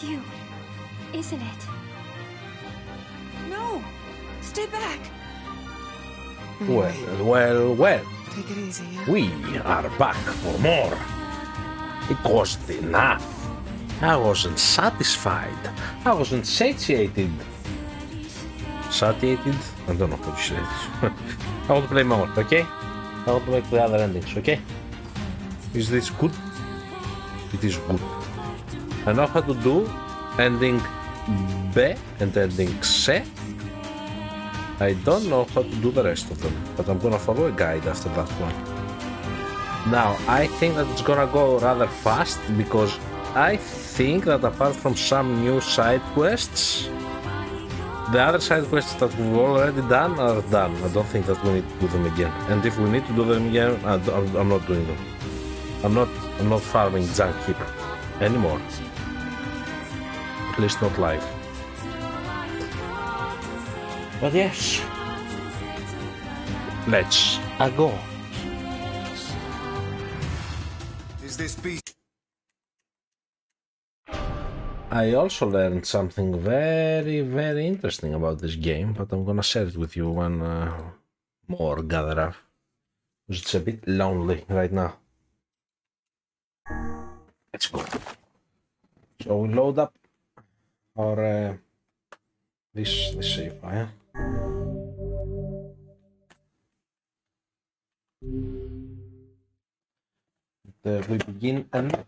You, isn't it? No! Stay back! Well. Take it easy, yeah? We are back for more. It wasn't enough. I wasn't satisfied. I wasn't satiated. Satiated? I don't know how to say this. I want to play more, okay? I want to make the other endings, okay? Is this good? It is good. I know how to do ending B and ending C. I don't know how to do the rest of them, but I'm gonna follow a guide after that one. Now, I think that it's gonna go rather fast, because I think that apart from some new side quests, the other side quests that we've already done are done. I don't think that we need to do them again. And if we need to do them again, I'm not doing them. I'm not farming junk heap anymore. At least not live. But yes, let's go. Is this piece? I also learned something very, very interesting about this game, but I'm gonna share it with you when more gather up. Because it's a bit lonely right now. Let's go. So we load up our this save file. We begin and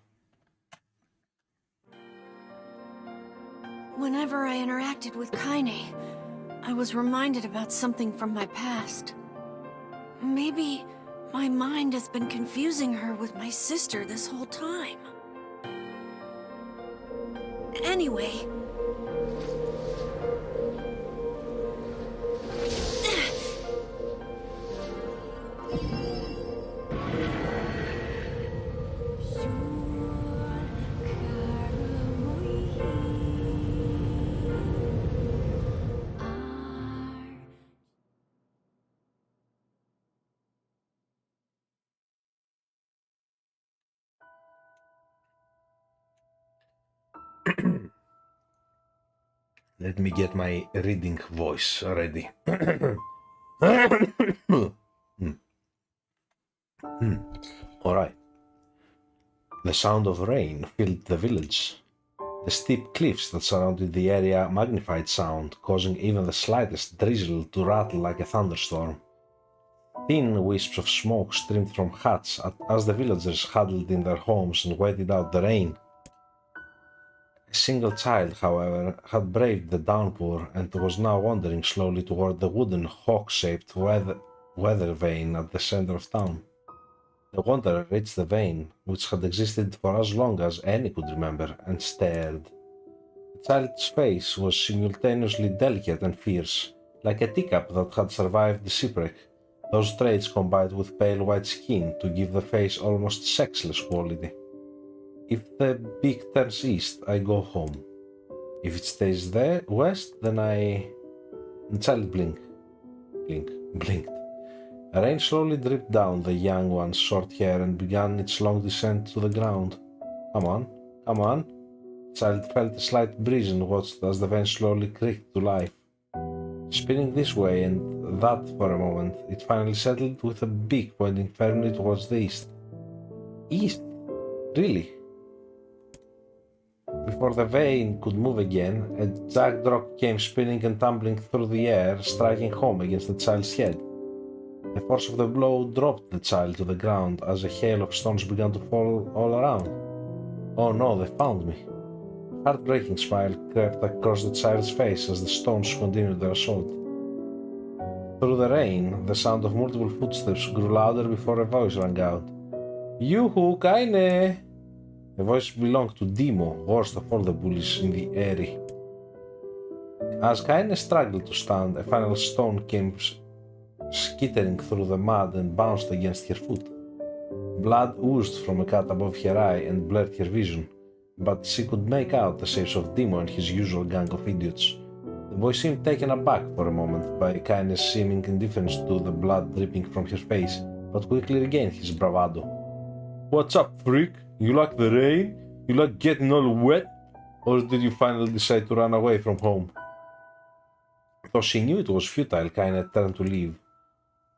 Whenever I interacted with Kaine, I was reminded about something from my past. Maybe my mind has been confusing her with my sister this whole time. Anyway... let me get my reading voice ready. Alright. The sound of rain filled the village. The steep cliffs that surrounded the area magnified sound, causing even the slightest drizzle to rattle like a thunderstorm. Thin wisps of smoke streamed from huts as the villagers huddled in their homes and waited out the rain. A single child, however, had braved the downpour and was now wandering slowly toward the wooden hawk-shaped weather vane at the center of town. The wanderer reached the vane, which had existed for as long as any could remember, and stared. The child's face was simultaneously delicate and fierce, like a teacup that had survived the shipwreck, those traits combined with pale white skin to give the face almost sexless quality. If the beak turns east, I go home. If it stays there west, then I... The child blinked. Rain slowly dripped down the young one's short hair and began its long descent to the ground. Come on. The child felt a slight breeze and watched as the vane slowly creaked to life. Spinning this way and that for a moment, it finally settled with a beak pointing firmly towards the east. East? Really? Before the vane could move again, a jagged rock came spinning and tumbling through the air, striking home against the child's head. The force of the blow dropped the child to the ground as a hail of stones began to fall all around. Oh no, they found me. A heartbreaking smile crept across the child's face as the stones continued their assault. Through the rain, the sound of multiple footsteps grew louder before a voice rang out. Yoo-hoo, Kaine! The voice belonged to Demo, worst of all the bullies in the area. As Kaine struggled to stand, a final stone came skittering through the mud and bounced against her foot. Blood oozed from a cut above her eye and blurred her vision, but she could make out the shapes of Demo and his usual gang of idiots. The boy seemed taken aback for a moment by Kaine's seeming indifference to the blood dripping from her face, but quickly regained his bravado. What's up, freak? You like the rain? You like getting all wet? Or did you finally decide to run away from home? Though she knew it was futile, Kaine turned to leave.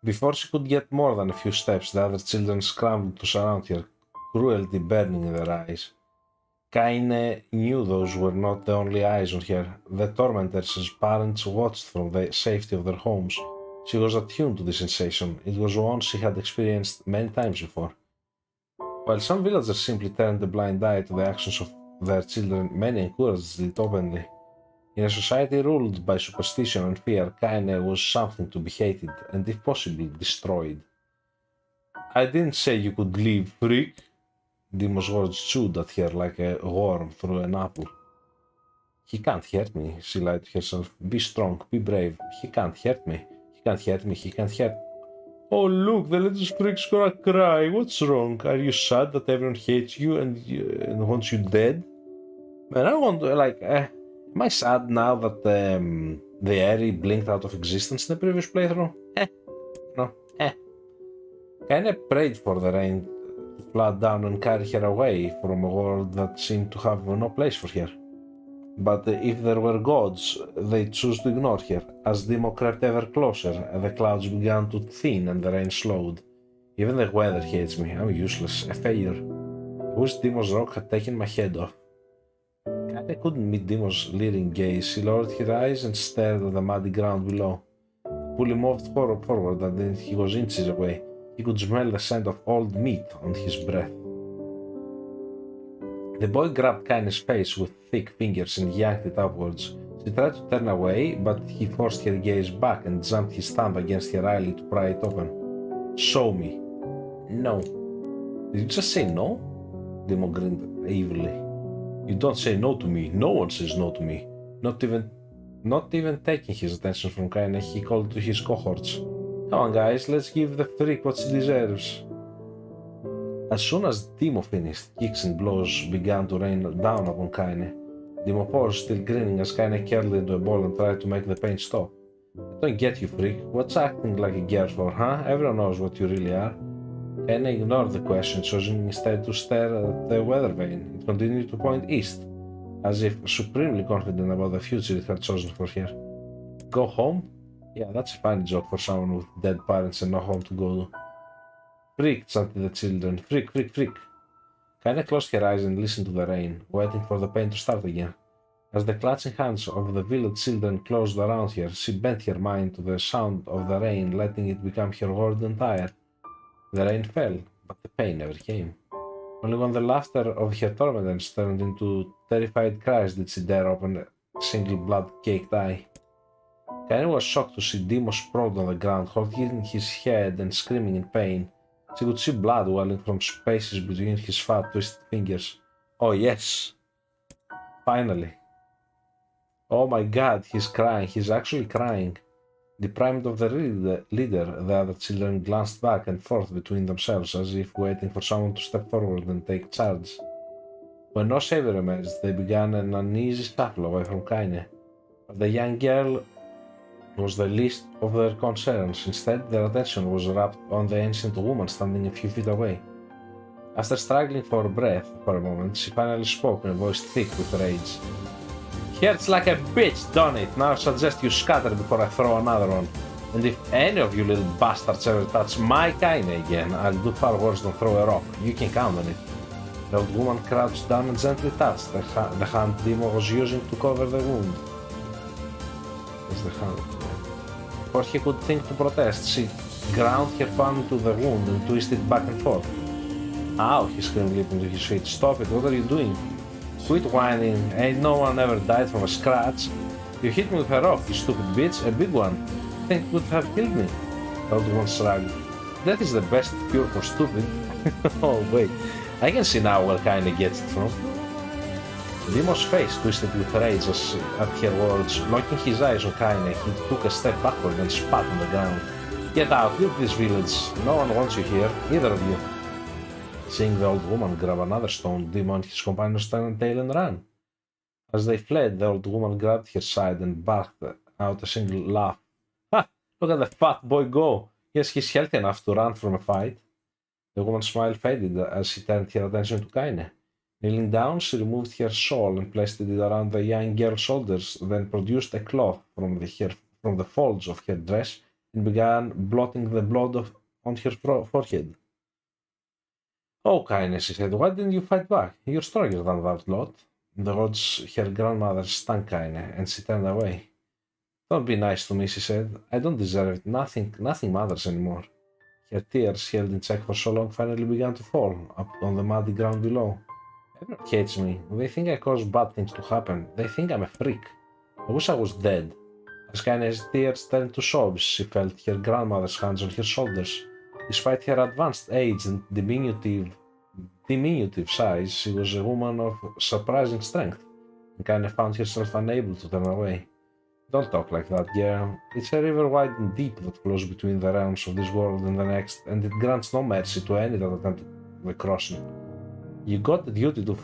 Before she could get more than a few steps, the other children scrambled to surround her, cruelty burning in their eyes. Kaine knew those were not the only eyes on her. The tormentors' parents watched from the safety of their homes. She was attuned to the sensation. It was one she had experienced many times before. While some villagers simply turned a blind eye to the actions of their children, many encouraged it openly. In a society ruled by superstition and fear, Kaine was something to be hated and, if possible, destroyed. I didn't say you could leave, freak. Demo's words chewed at her like a worm through an apple. He can't hurt me, she lied to herself. Be strong, be brave. He can't hurt me. He can't hurt me, he can't hurt. Oh look, the little freak's gonna cry. What's wrong? Are you sad that everyone hates you and wants you dead? Man, I wonder, like, am I sad now that the Eri blinked out of existence in the previous playthrough? No. Kinda prayed for the rain to flood down and carry her away from a world that seemed to have no place for her. But if there were gods, they chose to ignore her. As Demo crept ever closer, the clouds began to thin and the rain slowed. Even the weather hates me. I'm useless, a failure. I wish Demo's rock had taken my head off. I couldn't meet Demo's leering gaze. She lowered her eyes and stared at the muddy ground below. The pulley moved forward and then he was inches away. He could smell the scent of old meat on his breath. The boy grabbed Kaine's face with thick fingers and yanked it upwards. She tried to turn away, but he forced her gaze back and jammed his thumb against her eyelid to pry it open. Show me. No. Did you just say no? Demo grinned evilly. You don't say no to me. No one says no to me. Not even taking his attention from Kaine, he called to his cohorts. Come on guys, let's give the freak what she deserves. As soon as Demo finished, kicks and blows began to rain down upon Kaine. Demo paused, still grinning as Kaine curled into a ball and tried to make the pain stop. I don't get you, freak. What's acting like a girl for, huh? Everyone knows what you really are. Kaine ignored the question, choosing instead to stare at the weather vane. It continued to point east, as if supremely confident about the future it had chosen for her. Go home? Yeah, that's a funny joke for someone with dead parents and no home to go to. Freak, chanted the children. Freak, freak, freak. Kaine closed her eyes and listened to the rain, waiting for the pain to start again. As the clutching hands of the village children closed around her, she bent her mind to the sound of the rain, letting it become her world entire. The rain fell, but the pain never came. Only when the laughter of her tormentors turned into terrified cries did she dare open a single blood-caked eye. Kaine was shocked to see Demo sprawled on the ground, holding his head and screaming in pain. She could see blood welling from spaces between his fat, twisted fingers. Oh yes! Finally. Oh my god, he's crying. He's actually crying. Deprived of the leader, the other children glanced back and forth between themselves as if waiting for someone to step forward and take charge. When no savior emerged, they began an uneasy shuffle away from Kaine. But the young girl was the least of their concerns. Instead, their attention was wrapped on the ancient woman standing a few feet away. After struggling for breath for a moment, she finally spoke in a voice thick with rage. Hurts like a bitch, don't it? Now I suggest you scatter before I throw another one. And if any of you little bastards ever touch my Kaine again, I'll do far worse than throw a rock. You can count on it. The old woman crouched down and gently touched the hand Demo was using to cover the wound. There's the hand. Before he could think to protest, she ground her palm into the wound and twisted back and forth. Ow, he screamed, leaping to his feet. Stop it, what are you doing? Quit whining, ain't no one ever died from a scratch. You hit me with a rock, you stupid bitch, a big one. I think it would have killed me. The old one shrugged. That is the best cure for stupid. Oh wait, I can see now where Kaine gets it from. Demo's face twisted with rage at her words. Locking his eyes on Kaine, he took a step backward and spat on the ground. Get out, leave this village. No one wants you here, either of you. Seeing the old woman grab another stone, Demo and his companions turned tail and ran. As they fled, the old woman grabbed her side and barked out a single laugh. Ha! Look at the fat boy go! Yes, he's healthy enough to run from a fight. The woman's smile faded as she turned her attention to Kaine. Kneeling down, she removed her shawl and placed it around the young girl's shoulders, then produced a cloth from the folds of her dress and began blotting the blood on her forehead. "Oh, Kaine," she said, "why didn't you fight back? You're stronger than that lot." The words her grandmother stung Kaine, and she turned away. "Don't be nice to me," she said. "I don't deserve it. Nothing matters anymore." Her tears, held in check for so long, finally began to fall up on the muddy ground below. "Everyone hates me. They think I cause bad things to happen. They think I'm a freak. I wish I was dead." As Kaine's tears turned to sobs, she felt her grandmother's hands on her shoulders. Despite her advanced age and diminutive size, she was a woman of surprising strength, and Kaine found herself unable to turn away. "Don't talk like that, girl. It's a river wide and deep that flows between the realms of this world and the next, and it grants no mercy to any that attempt the crossing. You got a duty to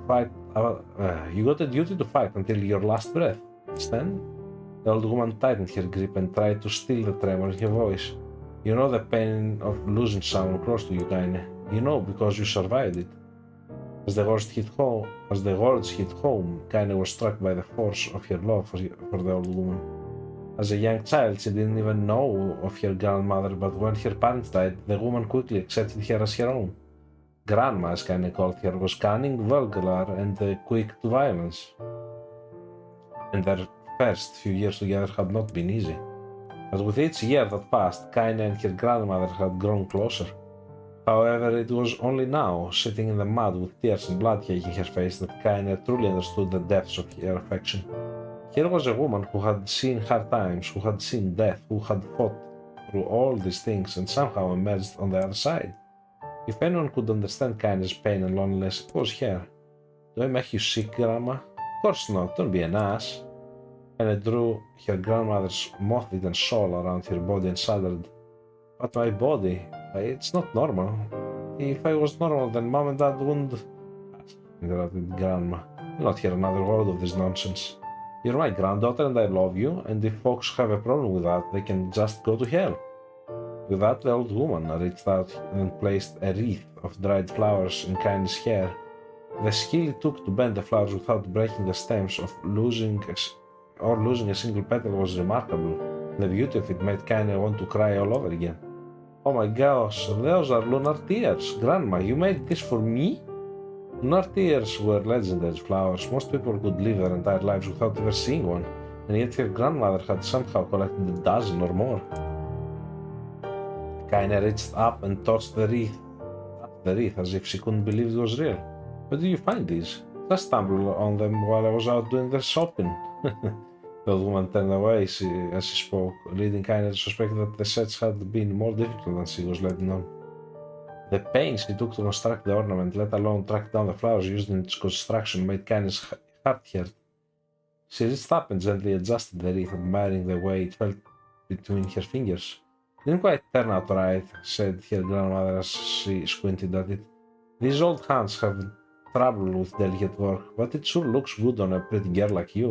fight. You got a duty to fight until your last breath. Understand?" The old woman tightened her grip and tried to still the tremor in her voice. "You know the pain of losing someone close to you, Kaine. You know because you survived it." As the words hit home, Kaine was struck by the force of her love for the old woman. As a young child, she didn't even know of her grandmother, but when her parents died, the woman quickly accepted her as her own. Grandma, as Kaine called her, was cunning, vulgar, and quick to violence. And their first few years together had not been easy. But with each year that passed, Kaine and her grandmother had grown closer. However, it was only now, sitting in the mud with tears and blood caking her face, that Kaine truly understood the depths of her affection. Here was a woman who had seen hard times, who had seen death, who had fought through all these things and somehow emerged on the other side. If anyone could understand Kaine's pain and loneliness, it was her. "Do I make you sick, Grandma?" "Of course not, don't be an ass." Kaine drew her grandmother's moth-eaten shawl around her body and shuddered. "But my body, it's not normal. If I was normal, then Mom and Dad wouldn't..." interrupted Grandma. "You'll not hear another word of this nonsense. You're my granddaughter and I love you, and if folks have a problem with that, they can just go to hell." With that, the old woman reached out and placed a wreath of dried flowers in Kaine's hair. The skill it took to bend the flowers without breaking the stems or losing a single petal was remarkable. The beauty of it made Kaine want to cry all over again. "Oh my gosh, those are lunar tears! Grandma, you made this for me?" Lunar tears were legendary flowers. Most people could live their entire lives without ever seeing one, and yet her grandmother had somehow collected a dozen or more. Kaine reached up and touched the wreath as if she couldn't believe it was real. "Where did you find these?" "Just stumbled on them while I was out doing the shopping." The old woman turned away as she spoke, leading Kaine to suspect that the search had been more difficult than she was letting on. The pains she took to construct the ornament, let alone track down the flowers used in its construction, made Kaine's heart hurt. She reached up and gently adjusted the wreath, admiring the way it felt between her fingers. "Didn't quite turn out right," said her grandmother as she squinted at it. "These old hands have trouble with delicate work, but it sure looks good on a pretty girl like you."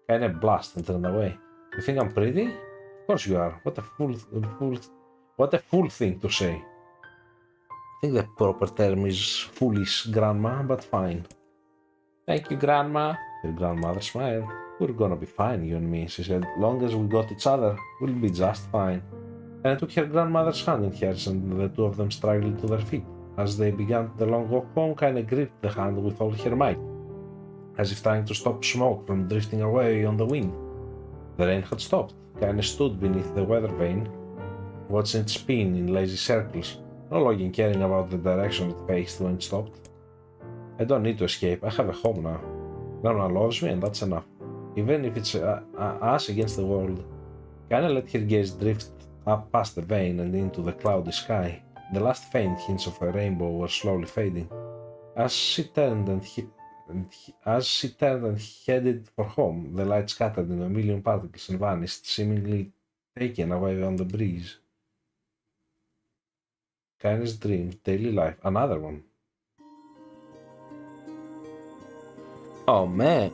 Kaine blushed and turned away. "You think I'm pretty? Of course you are. What a fool thing to say." "I think the proper term is foolish, Grandma, but fine." "Thank you, Grandma." Her grandmother smiled. "We're gonna be fine, you and me," she said. "Long as we got each other, we'll be just fine." And took her grandmother's hand in hers, and the two of them struggled to their feet. As they began the long walk home, Kaine gripped the hand with all her might, as if trying to stop smoke from drifting away on the wind. The rain had stopped. Kaine stood beneath the weather vane, watching it spin in lazy circles, no longer caring about the direction it faced when it stopped. "I don't need to escape. I have a home now. Grandma loves me, and that's enough, even if it's us against the world." Kaine let her gaze drift up past the vane and into the cloudy sky. The last faint hints of a rainbow were slowly fading. As she turned and headed for home, the light scattered into a million particles and vanished, seemingly taken away on the breeze. Kaine's dreams, daily life, another one. Oh man,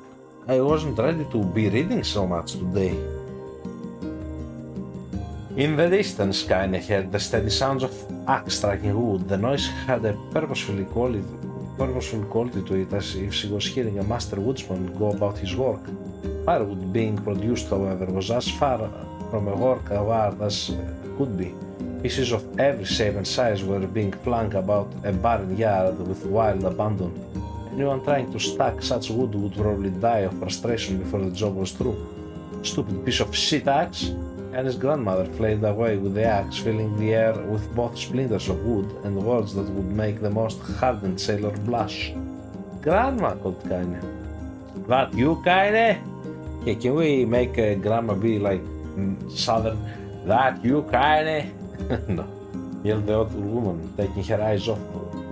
I wasn't ready to be reading so much today. In the distance, Kaine heard the steady sounds of axe striking wood. The noise had a purposefully purposeful quality to it, as if she was hearing a master woodsman go about his work. Firewood being produced, however, was as far from a work of art as could be. Pieces of every shape and size were being flung about a barren yard with wild abandon. Anyone trying to stack such wood would probably die of frustration before the job was through. Stupid piece of shit axe! And his grandmother flailed away with the axe, filling the air with both splinters of wood and words that would make the most hardened sailor blush. Grandma, called Kaine. That you, Kaine? Hey, can we make Grandma be like southern? That you, Kaine? No, yelled the old woman, taking her eyes off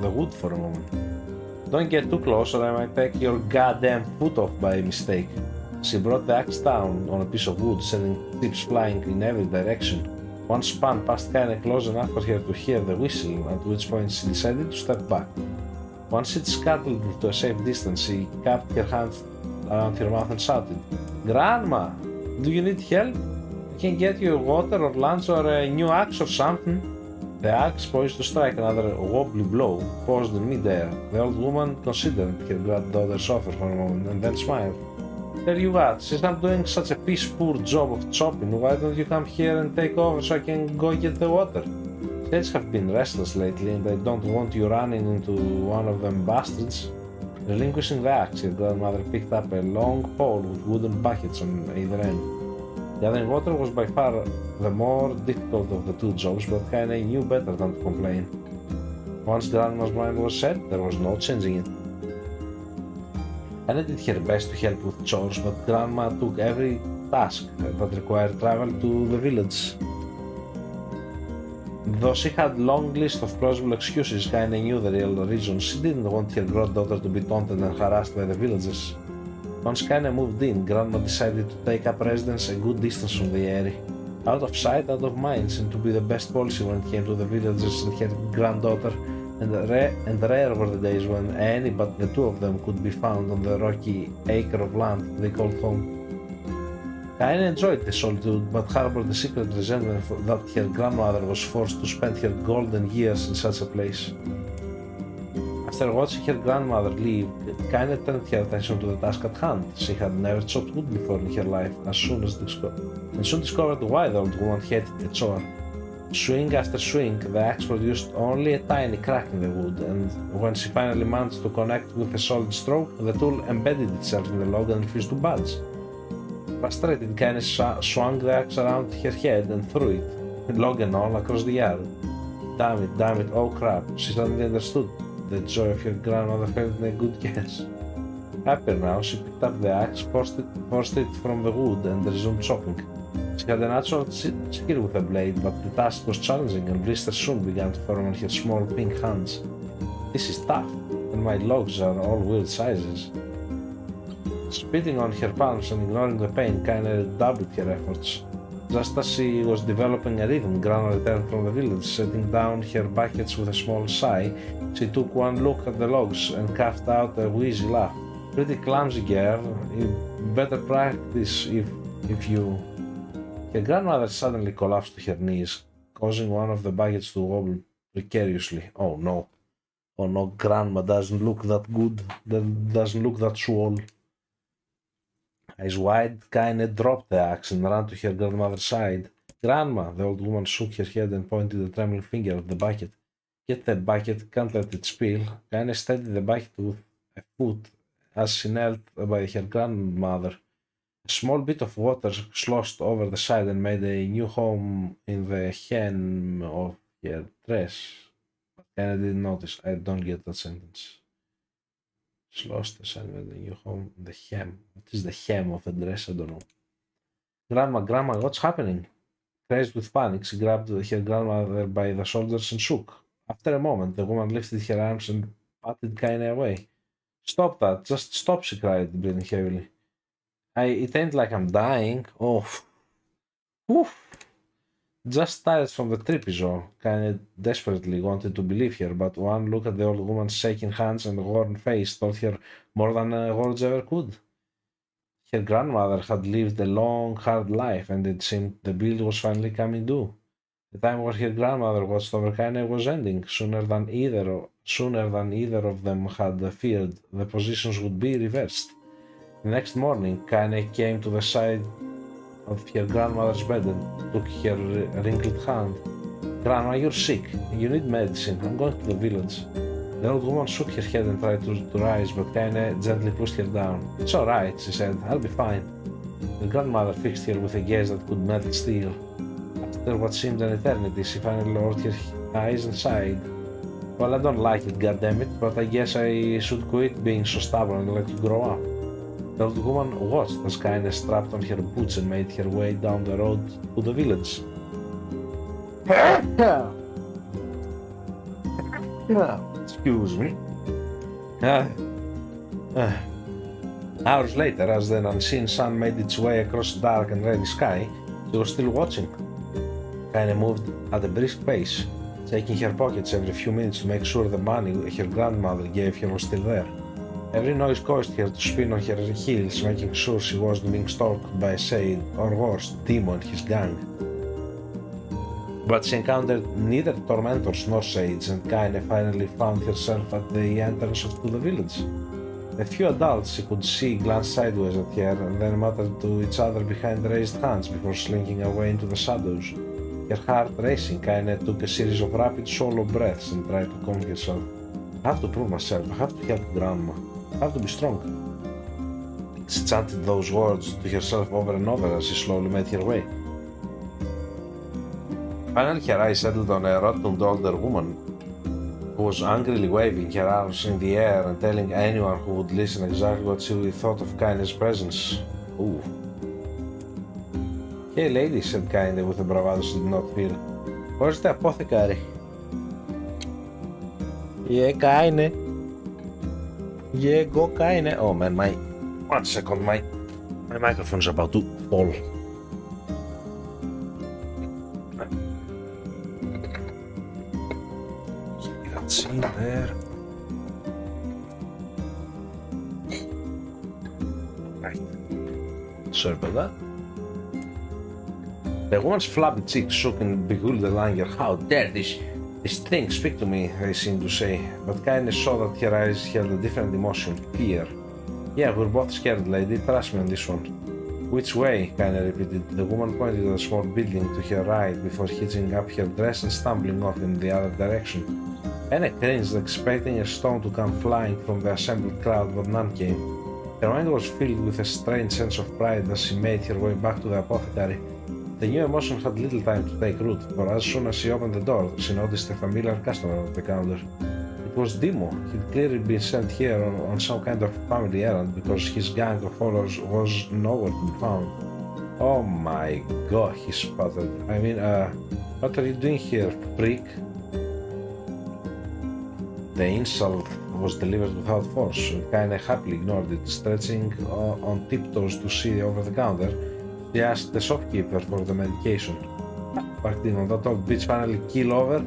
the wood for a moment. Don't get too close or I might take your goddamn foot off by mistake. She brought the axe down on a piece of wood, sending tips flying in every direction. One span passed kinda close enough for her to hear the whistle, at which point she decided to step back. Once it scuttled to a safe distance, she cupped her hands around her mouth and shouted, "Grandma, do you need help? I can get you water or lunch or a new axe or something." The axe, poised to strike another wobbly blow, paused in mid-air. The old woman considered her granddaughter's offer for a moment and then smiled. "Tell you what, since I'm doing such a piss-poor job of chopping, why don't you come here and take over so I can go get the water? Kids have been restless lately and I don't want you running into one of them bastards." Relinquishing the axe, her grandmother picked up a long pole with wooden buckets on either end. Gathering water was by far the more difficult of the two jobs, but Kaine knew better than to complain. Once Grandma's mind was set, there was no changing it. Anna did her best to help with chores, but Grandma took every task that required travel to the village. Though she had a long list of plausible excuses, Kaine knew the real reason. She didn't want her granddaughter to be taunted and harassed by the villagers. Once Kaine moved in, Grandma decided to take up residence a good distance from the area. Out of sight, out of mind seemed to be the best policy when it came to the villagers and her granddaughter, and rare were the days when any but the two of them could be found on the rocky acre of land they called home. Kaine enjoyed the solitude, but harbored a secret resentment that her grandmother was forced to spend her golden years in such a place. After watching her grandmother leave, Kaine turned her attention to the task at hand. She had never chopped wood before in her life, and soon discovered why the old woman hated the chore. Swing after swing, the axe produced only a tiny crack in the wood, and when she finally managed to connect with a solid stroke, the tool embedded itself in the log and refused to budge. Frustrated, Kaine swung the axe around her head and threw it, log and all, across the yard. Damn it, oh crap, she suddenly understood the joy of her grandmother felt in a good guess. Happier now, she picked up the axe, forced it from the wood, and resumed chopping. She had a natural skill with the blade, but the task was challenging, and blisters soon began to form on her small pink hands. "This is tough, and my logs are all weird sizes." Spitting on her palms and ignoring the pain, Kaine redoubled her efforts. Just as she was developing a rhythm, Grandma returned from the village, setting down her buckets with a small sigh. She took one look at the logs and coughed out a wheezy laugh. "Pretty clumsy girl, you better practice if you..." Her grandmother suddenly collapsed to her knees, causing one of the buckets to wobble precariously. Oh no, Grandma doesn't look that good, doesn't look that swole. Eyes wide, Kaine dropped the axe and ran to her grandmother's side. "Grandma," the old woman shook her head and pointed a trembling finger at the bucket. "Get the bucket, can't let it spill." Kaine steadied the bucket with a foot as she knelt by her grandmother. A small bit of water sloshed over the side and made a new home in the hem of her dress. But Kaine didn't notice. I don't get that sentence. Sloshed the side and made a new home in the hem. What is the hem of the dress? I don't know. Grandma, what's happening?" Crazed with panic, she grabbed her grandmother by the shoulders and shook. After a moment, the woman lifted her arms and patted Kaine away. "Stop that! Just stop!" she cried, breathing heavily. It ain't like I'm dying. Oh, oof. Just tired from the trip is all." Kaine desperately wanted to believe her, but one look at the old woman's shaking hands and worn face told her more than words ever could. Her grandmother had lived a long, hard life, and it seemed the bill was finally coming due. The time where her grandmother watched over Kaine was ending sooner than either sooner than either of them had feared, the positions would be reversed. The next morning, Kaine came to the side of her grandmother's bed and took her wrinkled hand. Grandma, you're sick. You need medicine. I'm going to the village. The old woman shook her head and tried to rise, but Kaine gently pushed her down. It's alright, she said. I'll be fine. The grandmother fixed her with a gaze that could melt steel. After what seemed an eternity, she finally lowered her eyes and sighed. Well, I don't like it, goddammit, but I guess I should quit being so stubborn and let you grow up. The old woman watched as Kaine strapped on her boots and made her way down the road to the village. Excuse me. Hours later, as the unseen sun made its way across the dark and rainy sky, she was still watching. Kaine moved at a brisk pace, checking her pockets every few minutes to make sure the money her grandmother gave her was still there. Every noise caused her to spin on her heels, making sure she wasn't being stalked by a Shade, or worse, Demo and his gang. But she encountered neither tormentors nor Shades, and Kaine finally found herself at the entrance to the village. A few adults she could see glanced sideways at her and then muttered to each other behind raised hands before slinking away into the shadows. Her heart racing, Kaine took a series of rapid solo breaths and tried to calm herself. I have to prove myself, I have to help Grandma, I have to be strong. She chanted those words to herself over and over as she slowly made her way. Finally, her eyes settled on a rotund older woman who was angrily waving her arms in the air and telling anyone who would listen exactly what she thought of Kaine's presence. Ooh. Hey lady, said Kaine with a bravado she did not feel. Where's the apothecary? Yeah, Kaine. Yeah, go Kaine. Oh man, one second, my microphone's about to fall. That's in there. Right. Sorry about that. The woman's flabby cheeks shook in bewildered anger. How dare this thing speak to me, they seemed to say, but Kaine saw that her eyes held a different emotion, fear. Yeah, we're both scared, lady, trust me on this one. Which way? Kaine repeated. The woman pointed at a small building to her right before hitching up her dress and stumbling off in the other direction. Kaine cringed, expecting a stone to come flying from the assembled crowd, but none came. Her mind was filled with a strange sense of pride as she made her way back to the apothecary. The new emotion had little time to take root, for as soon as she opened the door, she noticed a familiar customer at the counter. It was Demo. He'd clearly been sent here on some kind of family errand because his gang of followers was nowhere to be found. Oh my god, he sputtered. I mean, what are you doing here, freak? The insult was delivered without force, and Kaine happily ignored it. Stretching on tiptoes to see over the counter, she asked the shopkeeper for the medication. Fuck Demo, that old bitch finally keel over?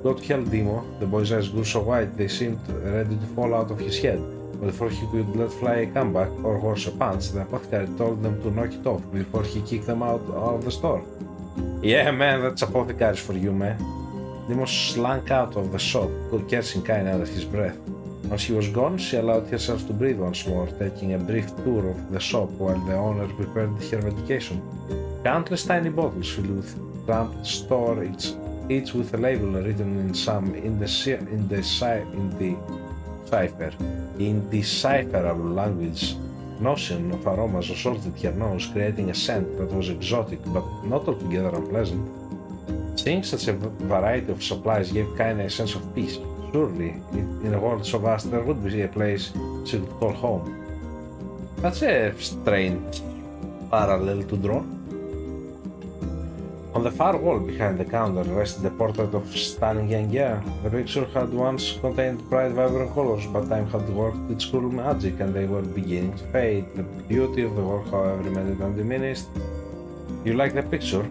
Go to hell, Demo. The boy's eyes grew so wide they seemed ready to fall out of his head. But before he could let fly a comeback or horse a punch, the apothecary told them to knock it off before he kicked them out of the store. Yeah, man, that's apothecaries for you, man. Demo slunk out of the shop, catching Kaine under his breath. Once he was gone, she allowed herself to breathe once more, taking a brief tour of the shop while the owner prepared her medication. Countless tiny bottles filled with cramped storage, each with a label written in some indecipherable language. Notion of aromas assaulted her nose, creating a scent that was exotic but not altogether unpleasant. Seeing such a variety of supplies gave Kaine a sense of peace. Surely, in a world so vast, there would be a place she could call home. That's a strange parallel to draw. On the far wall behind the counter rested a portrait of stunning young girl. The picture had once contained bright, vibrant colors, but time had worked its cruel magic and they were beginning to fade. The beauty of the work, however, remained undiminished. You like the picture?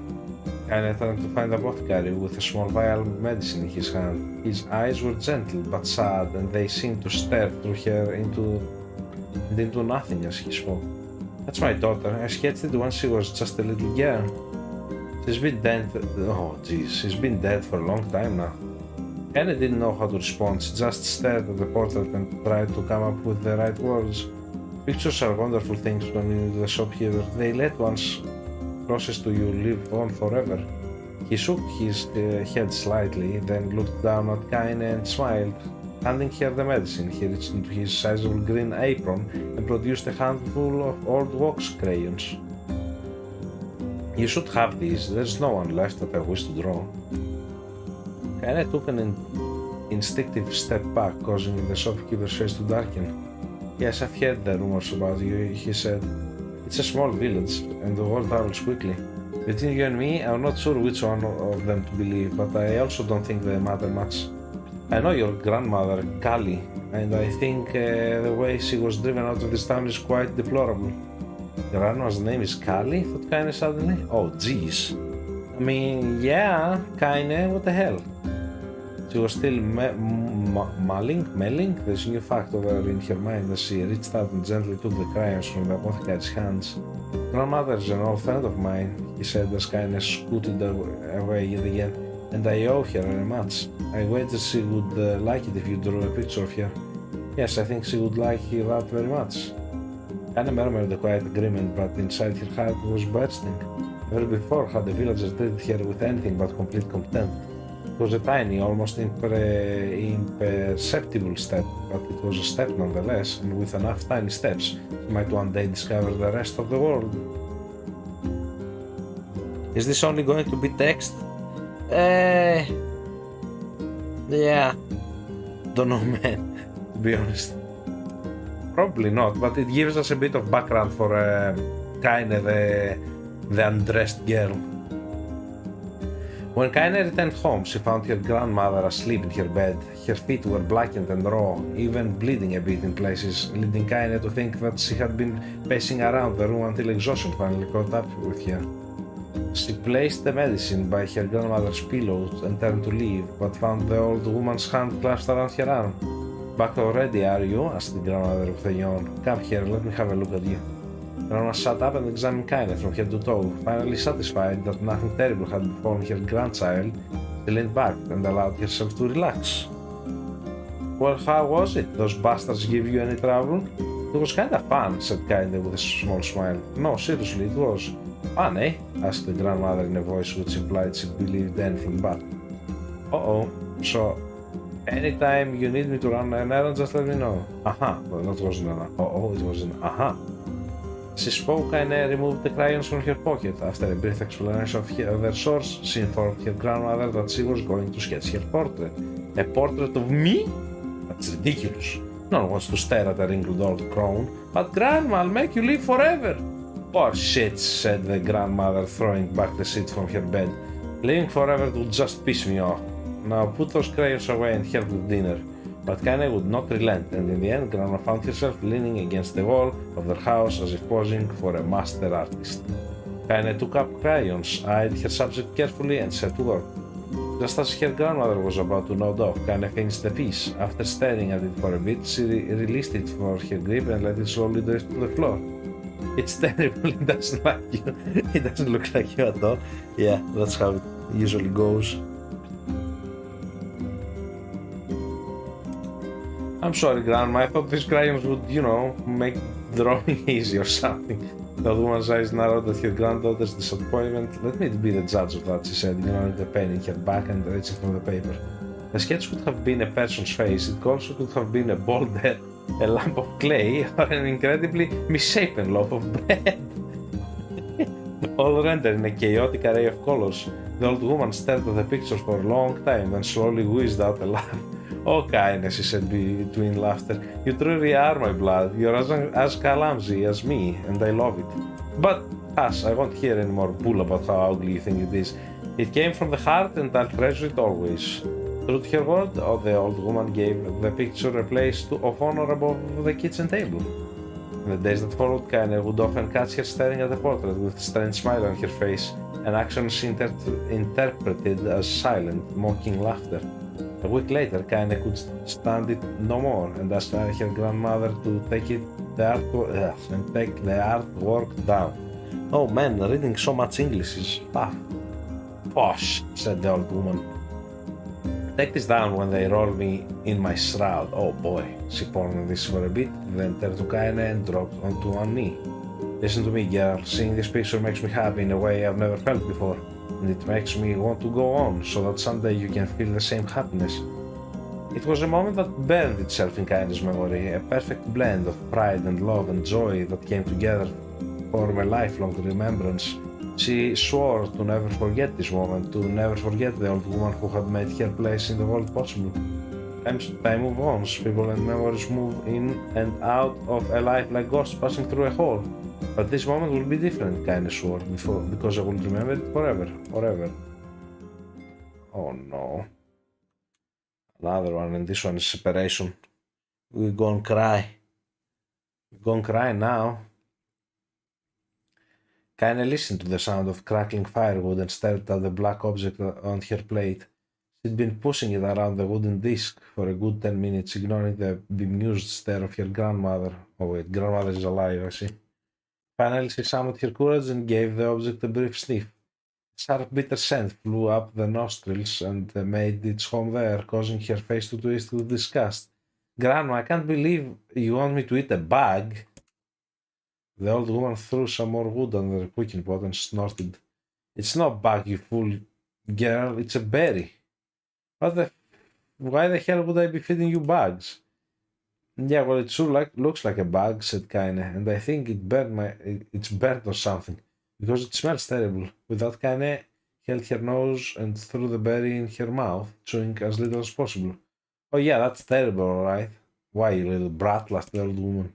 Kaine turned to find the apothecary with a small vial of medicine in his hand. His eyes were gentle but sad, and they seemed to stare through her into nothing as he spoke. That's my daughter. I sketched it when she was just a little girl. She's been dead. Oh jeez, she's been dead for a long time now. Kaine didn't know how to respond. She just stared at the portrait and tried to come up with the right words. Pictures are wonderful things when in the shop here. They let one's closest to you live on forever. He shook his head slightly, then looked down at Kaine and smiled, handing her the medicine. He reached into his sizable green apron and produced a handful of old wax crayons. You should have these. There's no one left that I wish to draw. Kaine took an instinctive step back, causing the shopkeeper's face to darken. Yes, I've heard the rumors about you, he said. It's a small village, and the world travels quickly. Between you and me, I'm not sure which one of them to believe, but I also don't think they matter much. I know your grandmother, Kali, and I think the way she was driven out of this town is quite deplorable. Grandma's name is Kali? Thought Kaine suddenly. Oh, jeez. I mean, yeah, Kaine, what the hell? She was still mulling this new fact over in her mind as she reached out and gently took the crayons from the apothecary's hands. Grandmother's an old friend of mine, he said as Kaine scooted away again, and I owe her very much. I wager she would like it if you drew a picture of her. Yes, I think she would like that very much. Kaine murmured a quiet agreement, but inside her heart was bursting. Never before had the villagers treated her with anything but complete contempt. It was a tiny, almost imperceptible step, but it was a step nonetheless, and with enough tiny steps, she might one day discover the rest of the world. Is this only going to be text? Yeah. Don't know, man, to be honest. Probably not, but it gives us a bit of background for Kaine, the undressed girl. When Kaine returned home, she found her grandmother asleep in her bed. Her feet were blackened and raw, even bleeding a bit in places, leading Kaine to think that she had been pacing around the room until exhaustion finally caught up with her. She placed the medicine by her grandmother's pillow and turned to leave, but found the old woman's hand clasped around her arm. Back already, are you? Asked the grandmother with a yawn. Come here, let me have a look at you. Grandma sat up and examined Kaine from head to toe. Finally satisfied that nothing terrible had befallen her grandchild, she leaned back and allowed herself to relax. Well, how was it? Those bastards give you any trouble? It was kinda fun, said Kaine with a small smile. No, seriously, it was. Fun, eh? Asked the grandmother in a voice which implied she believed anything but. Uh-oh, so anytime you need me to run an errand, just let me know. Well, that wasn't an uh-oh, it was an As she spoke, Kaine removed the crayons from her pocket. After a brief explanation of their source, she informed her grandmother that she was going to sketch her portrait. A portrait of me? That's ridiculous. No one wants to stare at a wrinkled old crone. But Grandma, I'll make you live forever. Poor shit, said the grandmother, throwing back the sheet from her bed. Living forever would just piss me off. Now put those crayons away and help with dinner. But Kaine would not relent, and in the end Grandma found herself leaning against the wall of their house as if posing for a master artist. Kaine took up crayons, eyed her subject carefully, and set to work. Just as her grandmother was about to nod off, Kaine finished the piece. After staring at it for a bit, she released it from her grip and let it slowly drift to the floor. It's terrible, it doesn't like you. It doesn't look like you at all. Yeah, that's how it usually goes. I'm sorry, Grandma, I thought these crayons would, make drawing easy or something. The woman's eyes narrowed at her granddaughter's disappointment. Let me be the judge of that, she said, ignoring the pain in her back and reaching for the paper. The sketch could have been a person's face, it also could have been a boulder, a lump of clay, or an incredibly misshapen loaf of bread. All rendered in a chaotic array of colors. The old woman stared at the pictures for a long time, then slowly wheezed out a laugh. Oh, Kaine, she said between laughter, you truly are my blood. You're as clumsy as me, and I love it. But, hush, I won't hear any more bull about how ugly you think it is. It came from the heart, and I'll treasure it always. True to her word, the old woman gave the picture a place of honor above the kitchen table. In the days that followed, Kaine would often catch her staring at the portrait with a strange smile on her face, an action she interpreted as silent, mocking laughter. A week later, Kaine could stand it no more and asked her grandmother to take the artwork down. Oh man, reading so much English is tough. Posh, said the old woman. Take this down when they roll me in my shroud. Oh boy. She pondered this for a bit, then turned to Kaine and dropped onto one knee. Listen to me, girl. Seeing this picture makes me happy in a way I've never felt before, and it makes me want to go on, so that someday you can feel the same happiness. It was a moment that burned itself in Kaine's memory, a perfect blend of pride and love and joy that came together to form a lifelong remembrance. She swore to never forget this moment, to never forget the old woman who had made her place in the world possible. Time moves on, people and memories move in and out of a life like ghosts passing through a hole. But this moment will be different, Kaine swore, because I will remember it forever. Oh no. Another one, and this one is separation. We're gonna cry. We're gonna cry now. Kaine listened to the sound of crackling firewood and stared at the black object on her plate. She'd been pushing it around the wooden disc for a good 10 minutes, ignoring the bemused stare of her grandmother. Oh wait, grandmother is alive, I see. Finally, she summoned her courage and gave the object a brief sniff. A sharp, bitter scent flew up the nostrils and made its home there, causing her face to twist with disgust. Grandma, I can't believe you want me to eat a bug. The old woman threw some more wood on the cooking pot and snorted. It's not bug, you fool girl, it's a berry. Why the hell would I be feeding you bugs? Yeah, well, it sure looks like a bug, said Kaine, and I think it's burnt or something, because it smells terrible. With that, Kaine held her nose and threw the berry in her mouth, chewing as little as possible. Oh yeah, that's terrible, alright. Why, you little brat, laughed the old woman.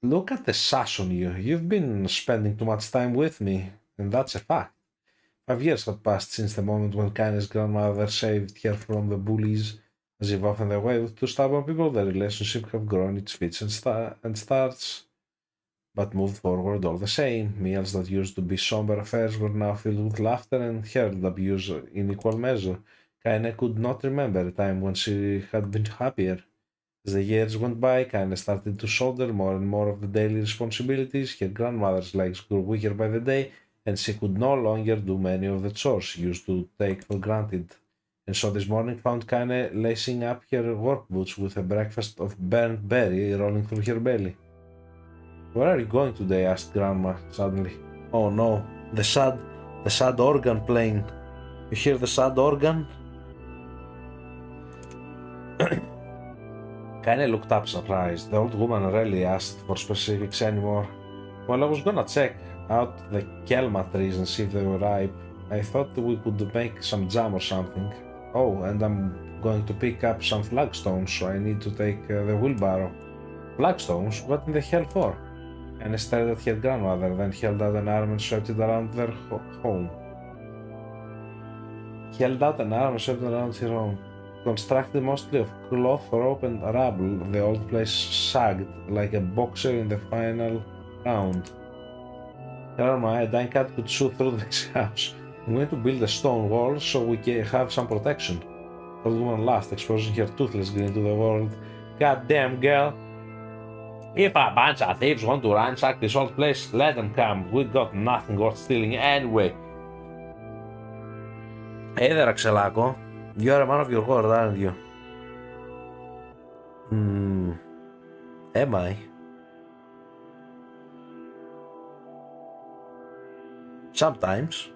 Look at the sass on you. You've been spending too much time with me, and that's a fact. 5 years had passed since the moment when Kaine's grandmother saved her from the bullies. As if often the way with two stubborn people, the relationship have grown its fits and starts, but moved forward all the same. Meals that used to be somber affairs were now filled with laughter and heard abuse in equal measure. Kaine could not remember a time when she had been happier. As the years went by, Kaine started to shoulder more and more of the daily responsibilities. Her grandmother's legs grew weaker by the day, and she could no longer do many of the chores she used to take for granted. And so this morning found Kaine lacing up her work boots with a breakfast of burnt berry rolling through her belly. Where are you going today? Asked Grandma suddenly. Oh no, the sad organ playing. You hear the sad organ? Kaine looked up surprised. The old woman rarely asked for specifics anymore. Well, I was gonna check out the kelma trees and see if they were ripe. I thought we could make some jam or something. Oh, and I'm going to pick up some flagstones, so I need to take the wheelbarrow. Flagstones? What in the hell for? Anne stared at her grandmother, then held out an arm and swept it around their home. Constructed mostly of cloth, rope, and rubble, the old place sagged like a boxer in the final round. Grandma, a dying cat could shoot through this house. I'm going to build a stone wall so we can have some protection. The old woman laughed, exposing her toothless grin to the world. God damn, girl. If a bunch of thieves want to ransack this old place, let them come. We got nothing worth stealing anyway. Hey there, Axelako. You're a man of your word, aren't you? Am I? Sometimes.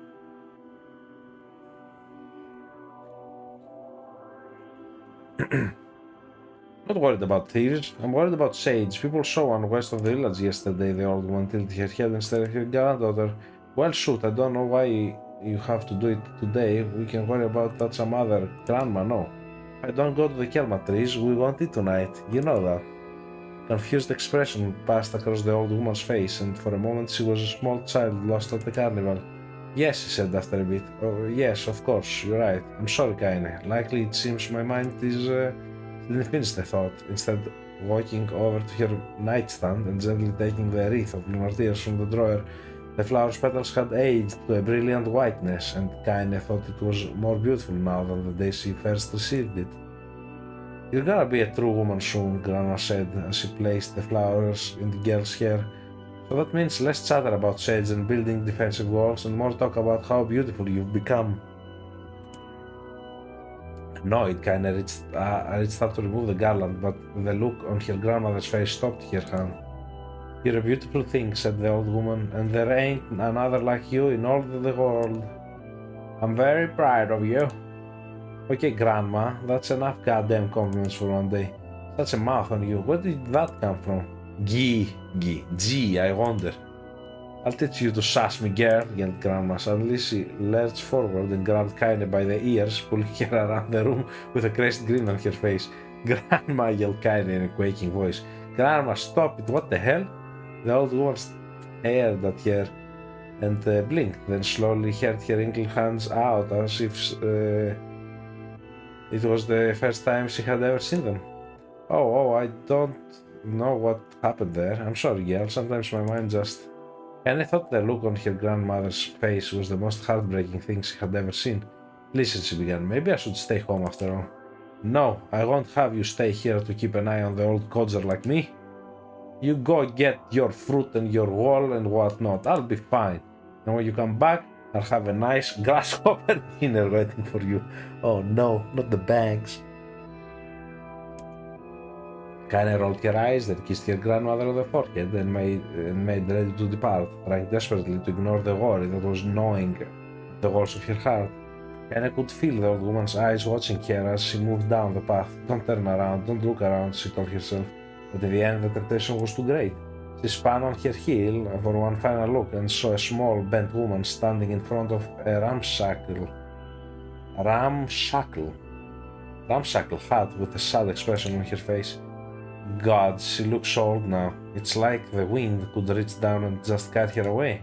Not worried about thieves. I'm worried about Sage. People saw one west of the village yesterday. The old one tilted her head and stared at her granddaughter. Well, shoot, I don't know why you have to do it today. We can worry about that some other. Grandma, no. If I don't go to the kelma trees, we won't eat tonight. You know that. Confused expression passed across the old woman's face, and for a moment she was a small child lost at the carnival. Yes, he said after a bit. Oh, yes, of course, you're right. I'm sorry, Kaine. Likely it seems my mind is... She didn't finish the thought, instead walking over to her nightstand and gently taking the wreath of lunar tears from the drawer. The flower's petals had aged to a brilliant whiteness, and Kaine thought it was more beautiful now than the day she first received it. You're gonna be a true woman soon, Grandma said as she placed the flowers in the girl's hair. So that means less chatter about shades and building defensive walls and more talk about how beautiful you've become. Annoyed, Kaine reached up to remove the garland, but the look on her grandmother's face stopped her hand. "You're a beautiful thing," said the old woman, "and there ain't another like you in all the world. I'm very proud of you." "Okay, Grandma, that's enough goddamn compliments for one day. Such a mouth on you. Where did that come from?" Gee, I wonder. "I'll teach you to sass me, girl," yelled Grandma. Suddenly she lurched forward and grabbed Kaine by the ears, pulling her around the room with a crazy grin on her face. "Grandma," yelled Kaine in a quaking voice. "Grandma, stop it, what the hell?" The old woman stared at her and blinked, then slowly held her wrinkled hands out as if it was the first time she had ever seen them. Oh, I don't know what happened there. I'm sorry, girl, sometimes my mind just... And I thought the look on her grandmother's face was the most heartbreaking thing she had ever seen. "Listen," she began, "maybe I should stay home after all." "No, I won't have you stay here to keep an eye on the old codger like me. You go get your fruit and your wool and whatnot. I'll be fine. And when you come back, I'll have a nice grasshopper dinner waiting for you." "Oh no, not the bangs." Kaine rolled her eyes, then kissed her grandmother on the forehead and made ready to depart, trying desperately to ignore the worry that was gnawing the walls of her heart. Kaine could feel the old woman's eyes watching her as she moved down the path. "Don't turn around, don't look around," she told herself. But in the end, the temptation was too great. She spun on her heel for one final look and saw a small, bent woman standing in front of a ramshackle hut with a sad expression on her face. God, she looks old now. It's like the wind could reach down and just carry her away.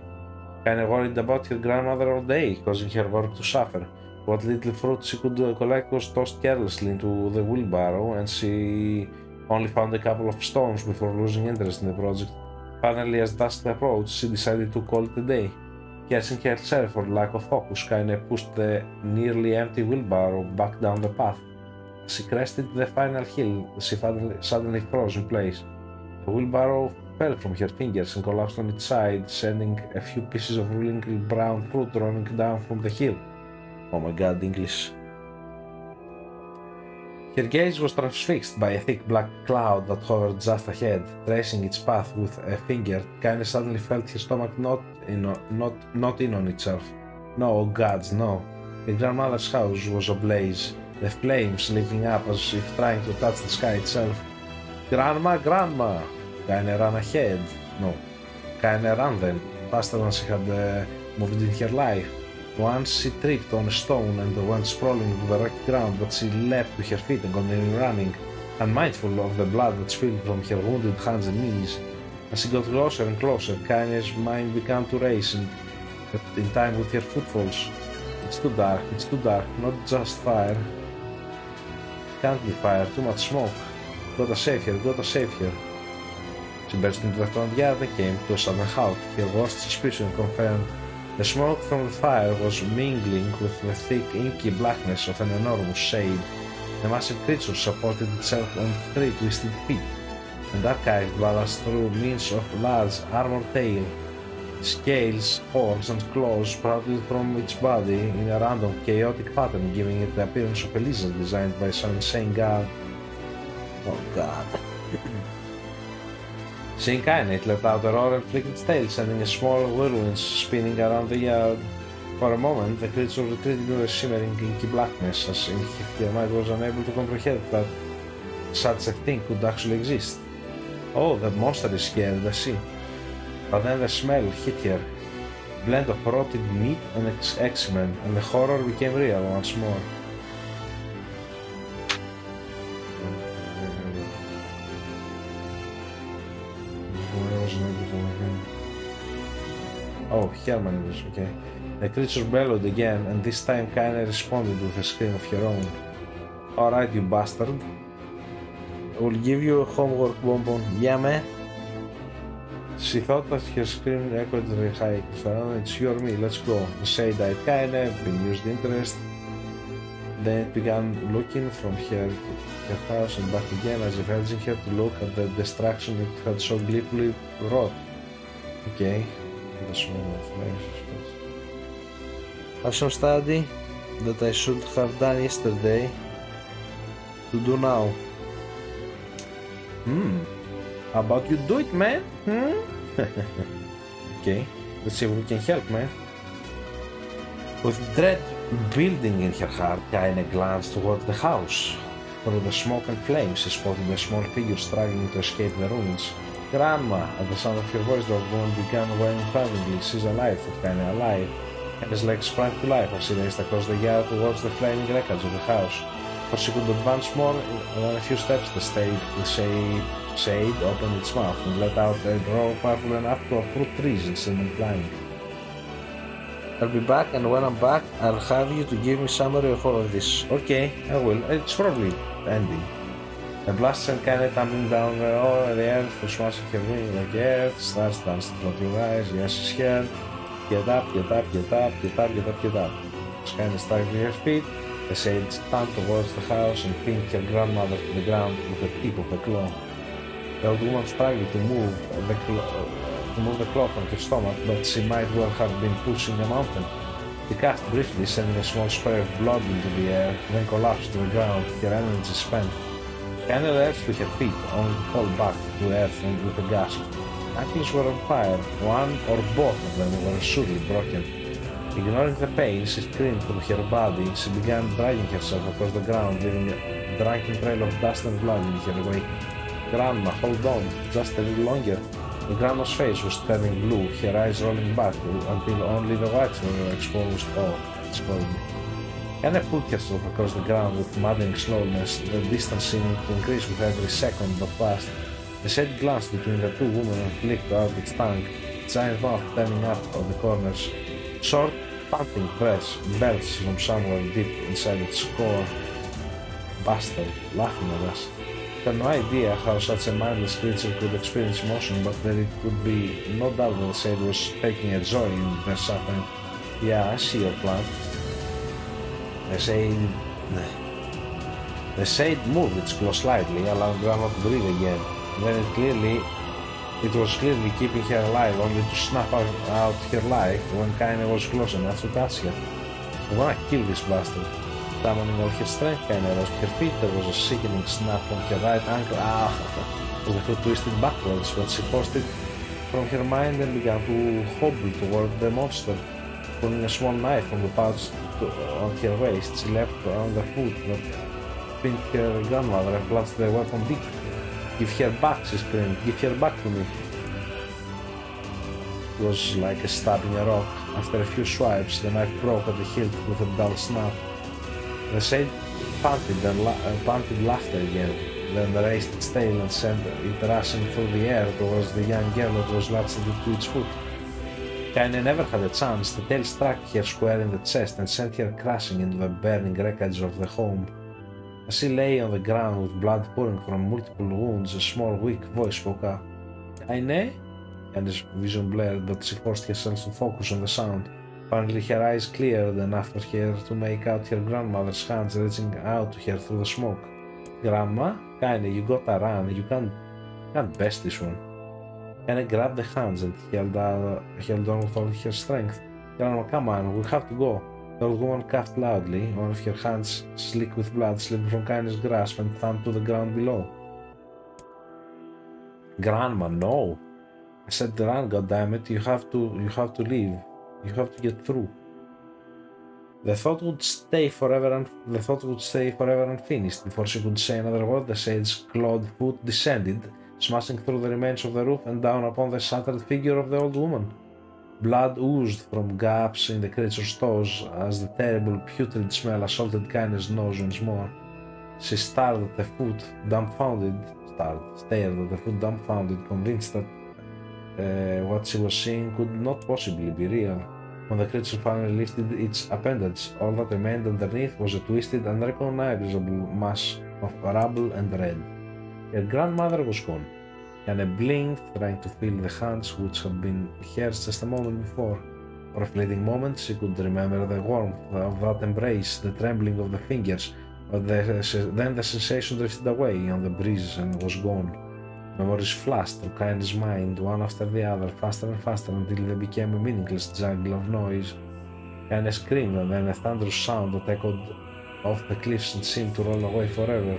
Kinda worried about her grandmother all day, causing her work to suffer. What little fruit she could collect was tossed carelessly into the wheelbarrow, and she only found a couple of stones before losing interest in the project. Finally, as dusk approached, she decided to call it a day. Cursing herself for lack of focus, Kaine pushed the nearly empty wheelbarrow back down the path. As she crested the final hill, she suddenly froze in place. The wheelbarrow fell from her fingers and collapsed on its side, sending a few pieces of wrinkled brown fruit rolling down from the hill. Oh my god, English. Her gaze was transfixed by a thick black cloud that hovered just ahead. Tracing its path with a finger, Kaine suddenly felt her stomach not in on itself. No, oh gods, no. The grandmother's house was ablaze, the flames leaping up as if trying to touch the sky itself. Grandma! Kaine ran ahead. No, Kaine ran then, faster than she had moved in her life. Once she tripped on a stone and went sprawling to the rocky ground, but she leapt to her feet and continued running, unmindful of the blood that spilled from her wounded hands and knees. As she got closer and closer, Kaine's mind began to race in time with her footfalls. It's too dark, not just fire. Can't be fire, too much smoke. Gotta save her. She burst into the front yard and came to a sudden halt. Her worst suspicion confirmed. The smoke from the fire was mingling with the thick, inky blackness of an enormous shade. The massive creature supported itself on 3 twisted feet, and archived ballast through means of large armored tail. Scales, horns, and claws sprouted from its body in a random, chaotic pattern, giving it the appearance of a lizard designed by some insane god. Oh god. Seeing Kaine, it let out a roar and flicked its tail, sending a small whirlwind spinning around the yard. For a moment, the creature retreated into the shimmering, inky blackness, as if her mind was unable to comprehend that such a thing could actually exist. Oh, the monster is scared, I see. But then the smell hit her, a blend of rotted meat and excrement, and the horror became real once more. Oh, Herman was okay. The creature bellowed again, and this time Kaine responded with a scream of her own. Alright, you bastard. I will give you a homework bonbon. Yeah, man? She thought that her scream echoed the high sound. It's you or me, let's go. The shade eyed Kaine, renewed interest. Then it began looking from her to her house and back again, as if urging her to look at the destruction it had so gleefully wrought. Okay. The smell of flames, I suppose. Have some study that I should have done yesterday. to do now? How about you do it, man? Okay, let's see if we can help, man. With dread building in her heart, Kaine glanced towards the house. Through the smoke and flames, she spotted a small figure struggling to escape the ruins. Grandma! At the sound of her voice, the old woman began wailing fervently. She's alive, thought Kaine, alive. And his legs sprang to life as she raced across the yard towards the flaming wreckage of the house. Before she could advance more than a few steps, the shade opened its mouth and let out a roar powerful enough to uproot trees instead of climbing. I'll be back, and when I'm back, I'll have you to give me a summary of all of this. Okay, I will. It's probably ending. The blast sent Kaine tumbling down the earth to smash her wing like earth. Stars danced in front of your eyes. Yes, she's here. Get up, get up, get up, get up, get up, get up. As Kaine staggered to her feet, the shade turned towards the house and pinned her grandmother to the ground with the tip of the claw. The old woman struggled to move the claw from her stomach, but she might well have been pushing a mountain. She coughed briefly, sending a small spray of blood into the air, then collapsed to the ground, her energy spent. Kaine lurched to her feet, only to fall back to earth with a gasp. Ankles were on fire, one or both of them were surely broken. Ignoring the pain, she screamed through her body. She began dragging herself across the ground, leaving a drunken trail of dust and blood in her wake. Grandma, hold on, just a little longer. The grandma's face was turning blue, her eyes rolling back until only the whites were exposed. Oh, it's cold. Kaine pulled herself across the ground with maddening slowness, the distance seeming to increase with every second that passed. The shade glanced between the two women and flicked out its tongue, its giant mouth turning up at the corners. Short, panting breaths belched from somewhere deep inside its core. Bastard, laughing at us. I had no idea how such a mindless creature could experience emotion, but there it could be no doubt that the shade was taking a joy in their suffering. Yeah, I see your plan. The shade moved its claw slightly, allowing Grandma to breathe again. Then it was clearly keeping her alive, only to snuff out her life when Kaine was close enough to touch her. I wanna kill this bastard. Summoning all her strength, Kaine rose to her feet. There was a sickening snap from her right ankle. As the foot twisted backwards, but she forced it from her mind and began to hobble toward the monster. Pulling a small knife from the pouch on her waist, she leapt on the foot that pinned her grandmother and plunged the weapon deep. Give her back, she screamed. Give her back to me. It was like stabbing a rock. After a few swipes, the knife broke at the hilt with a dull snap. The shade panted laughter again, then raised its tail and sent it rushing through the air towards the young girl that was latched to its foot. Kaine never had a chance. The tail struck her square in the chest and sent her crashing into the burning wreckage of the home. As she lay on the ground with blood pouring from multiple wounds, a small, weak voice spoke up. Kaine? Kaine's vision blurred, but she forced herself to focus on the sound. Finally, her eyes cleared enough for her to make out her grandmother's hands reaching out to her through the smoke. Grandma? Kaine, you gotta run. You can't best this one. Kaine grabbed the hands and held on with all her strength. Grandma, come on, we have to go. The old woman coughed loudly, one of her hands, slick with blood, slipped from Kaine's grasp and thumped to the ground below. Grandma, no! I said run, goddammit, you have to leave. You have to get through. The thought would stay forever unfinished. Before she could say another word, the shade's clawed foot descended, smashing through the remains of the roof and down upon the shattered figure of the old woman. Blood oozed from gaps in the creature's toes as the terrible putrid smell assaulted Kaine's nose once more. She stared at the foot, dumbfounded, convinced that what she was seeing could not possibly be real. When the creature finally lifted its appendage, all that remained underneath was a twisted, unrecognizable mass of rubble and red. Her grandmother was gone. Kaine blinked, trying to feel the hands which had been hers just a moment before. For a fleeting moment, she could remember the warmth of that embrace, the trembling of the fingers, but then the sensation drifted away on the breeze and was gone. Memories flashed through Kaine's mind, one after the other, faster and faster, until they became a meaningless jungle of noise. Kaine screamed, and then a thunderous sound that echoed off the cliffs and seemed to roll away forever.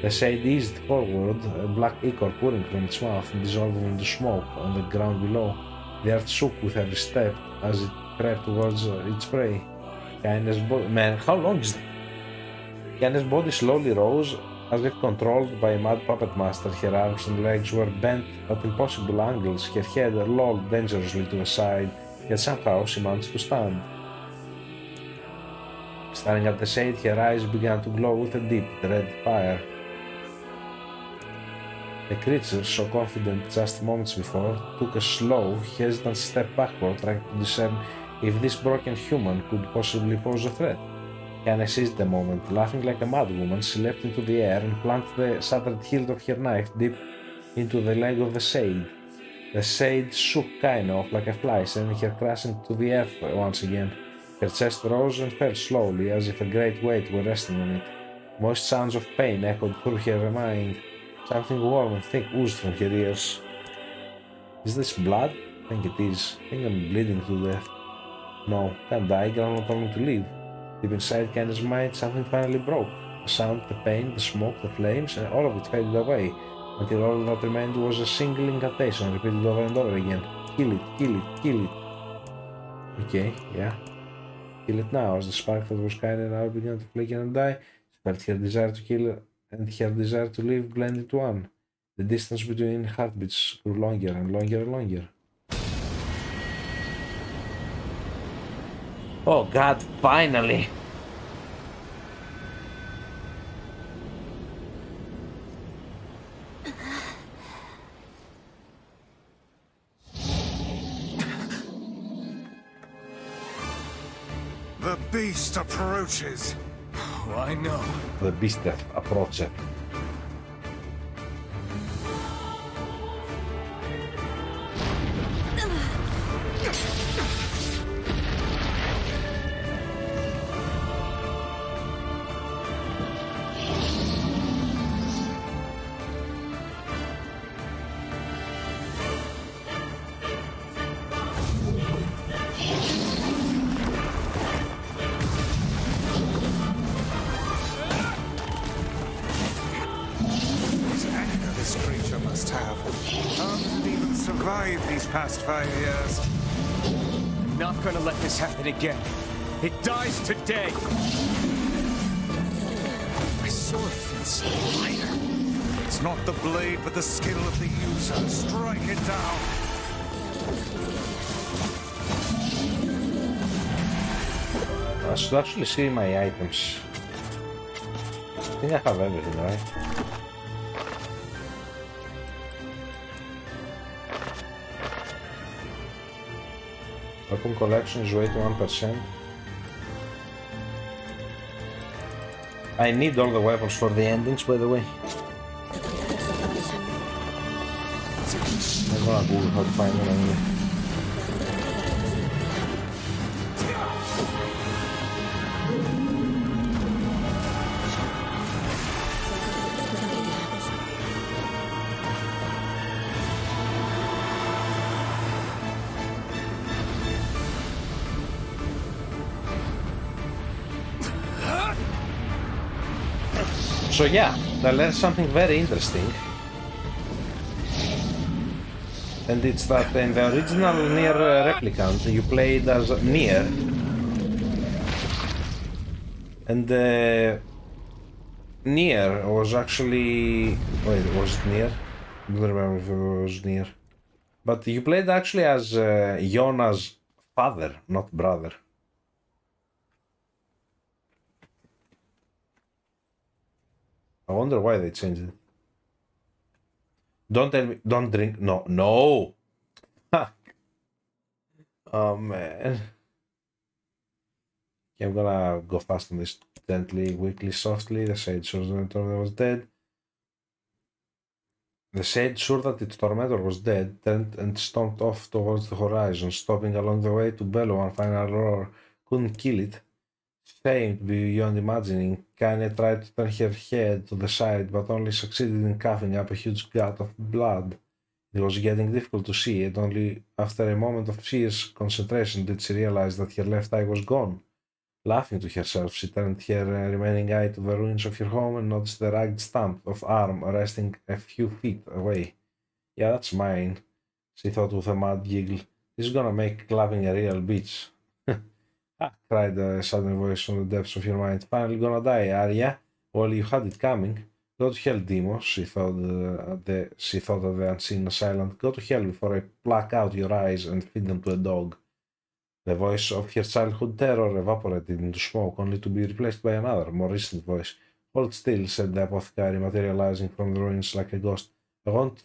The shade eased forward, a black ichor pouring from its mouth and dissolving into smoke on the ground below. The earth shook with every step as it crept towards its prey. Kaine's body... Man, how long is that? Kaine's body slowly rose, as if controlled by a mad puppet master. Her arms and legs were bent at impossible angles, her head lolled dangerously to the side, yet somehow she managed to stand. Staring at the shade, her eyes began to glow with a deep, red fire. The creature, so confident just moments before, took a slow, hesitant step backward, trying to discern if this broken human could possibly pose a threat. Kaine seized the moment. Laughing like a madwoman, she leapt into the air and plunged the shattered hilt of her knife deep into the leg of the shade. The shade shook Kaine off like a fly, sending her crashing to the earth once again. Her chest rose and fell slowly, as if a great weight were resting on it. Moist sounds of pain echoed through her mind. Something warm and thick oozed from her ears. Is this blood? I think it is. I think I'm bleeding to death. No, can't die, Grandma told me to live. Deep inside Kaine's mind, something finally broke. The sound, the pain, the smoke, the flames, and all of it faded away, until all that remained was a single incantation repeated over and over again. Kill it, kill it, kill it. Okay, yeah. Kill it now. As the spark that was Kaine now began to flicker and die, she felt her desire to kill and her desire to live blend into one. The distance between heartbeats grew longer and longer and longer. Oh God, finally! The beast approaches. Oh, I know. The beast approached. This creature must have. How did it even survive these past 5 years? I'm not gonna let this happen again. It dies today. My sword feels lighter. It's not the blade, but the skill of the user. Strike it down. I should actually see my items. I think I have everything, right? Weapon collection is weight 1%. I need all the weapons for the endings, by the way. I'm gonna Google how to find them anyway. So yeah, I learned something very interesting. And it's that in the original Nier replicant, you played as Nier. And Nier was actually... Wait, was it Nier? I don't remember if it was Nier. But you played actually as Yona's father, not brother. I wonder why they changed it. Don't tell me, don't drink, no, no! Fuck. Oh man. Okay, I'm gonna go fast on this gently, quickly, softly. The Shade sure the tormentor was dead. The Shade, sure that its tormentor was dead, turned and stomped off towards the horizon, stopping along the way to bellow one final roar. Couldn't kill it. Famed beyond imagining, Kaine tried to turn her head to the side, but only succeeded in coughing up a huge gut of blood. It was getting difficult to see, and only after a moment of fierce concentration did she realize that her left eye was gone. Laughing to herself, she turned her remaining eye to the ruins of her home and noticed the ragged stump of arm resting a few feet away. Yeah, that's mine, she thought with a mad giggle. This is gonna make clubbing a real bitch. Ah, cried a sudden voice from the depths of her mind. Finally gonna die, are ya? Well, you had it coming. Go to hell, Demo, she thought of the unseen assailant. Go to hell before I pluck out your eyes and feed them to a dog. The voice of her childhood terror evaporated into smoke, only to be replaced by another, more recent voice. Hold still, said the apothecary, materializing from the ruins like a ghost. I want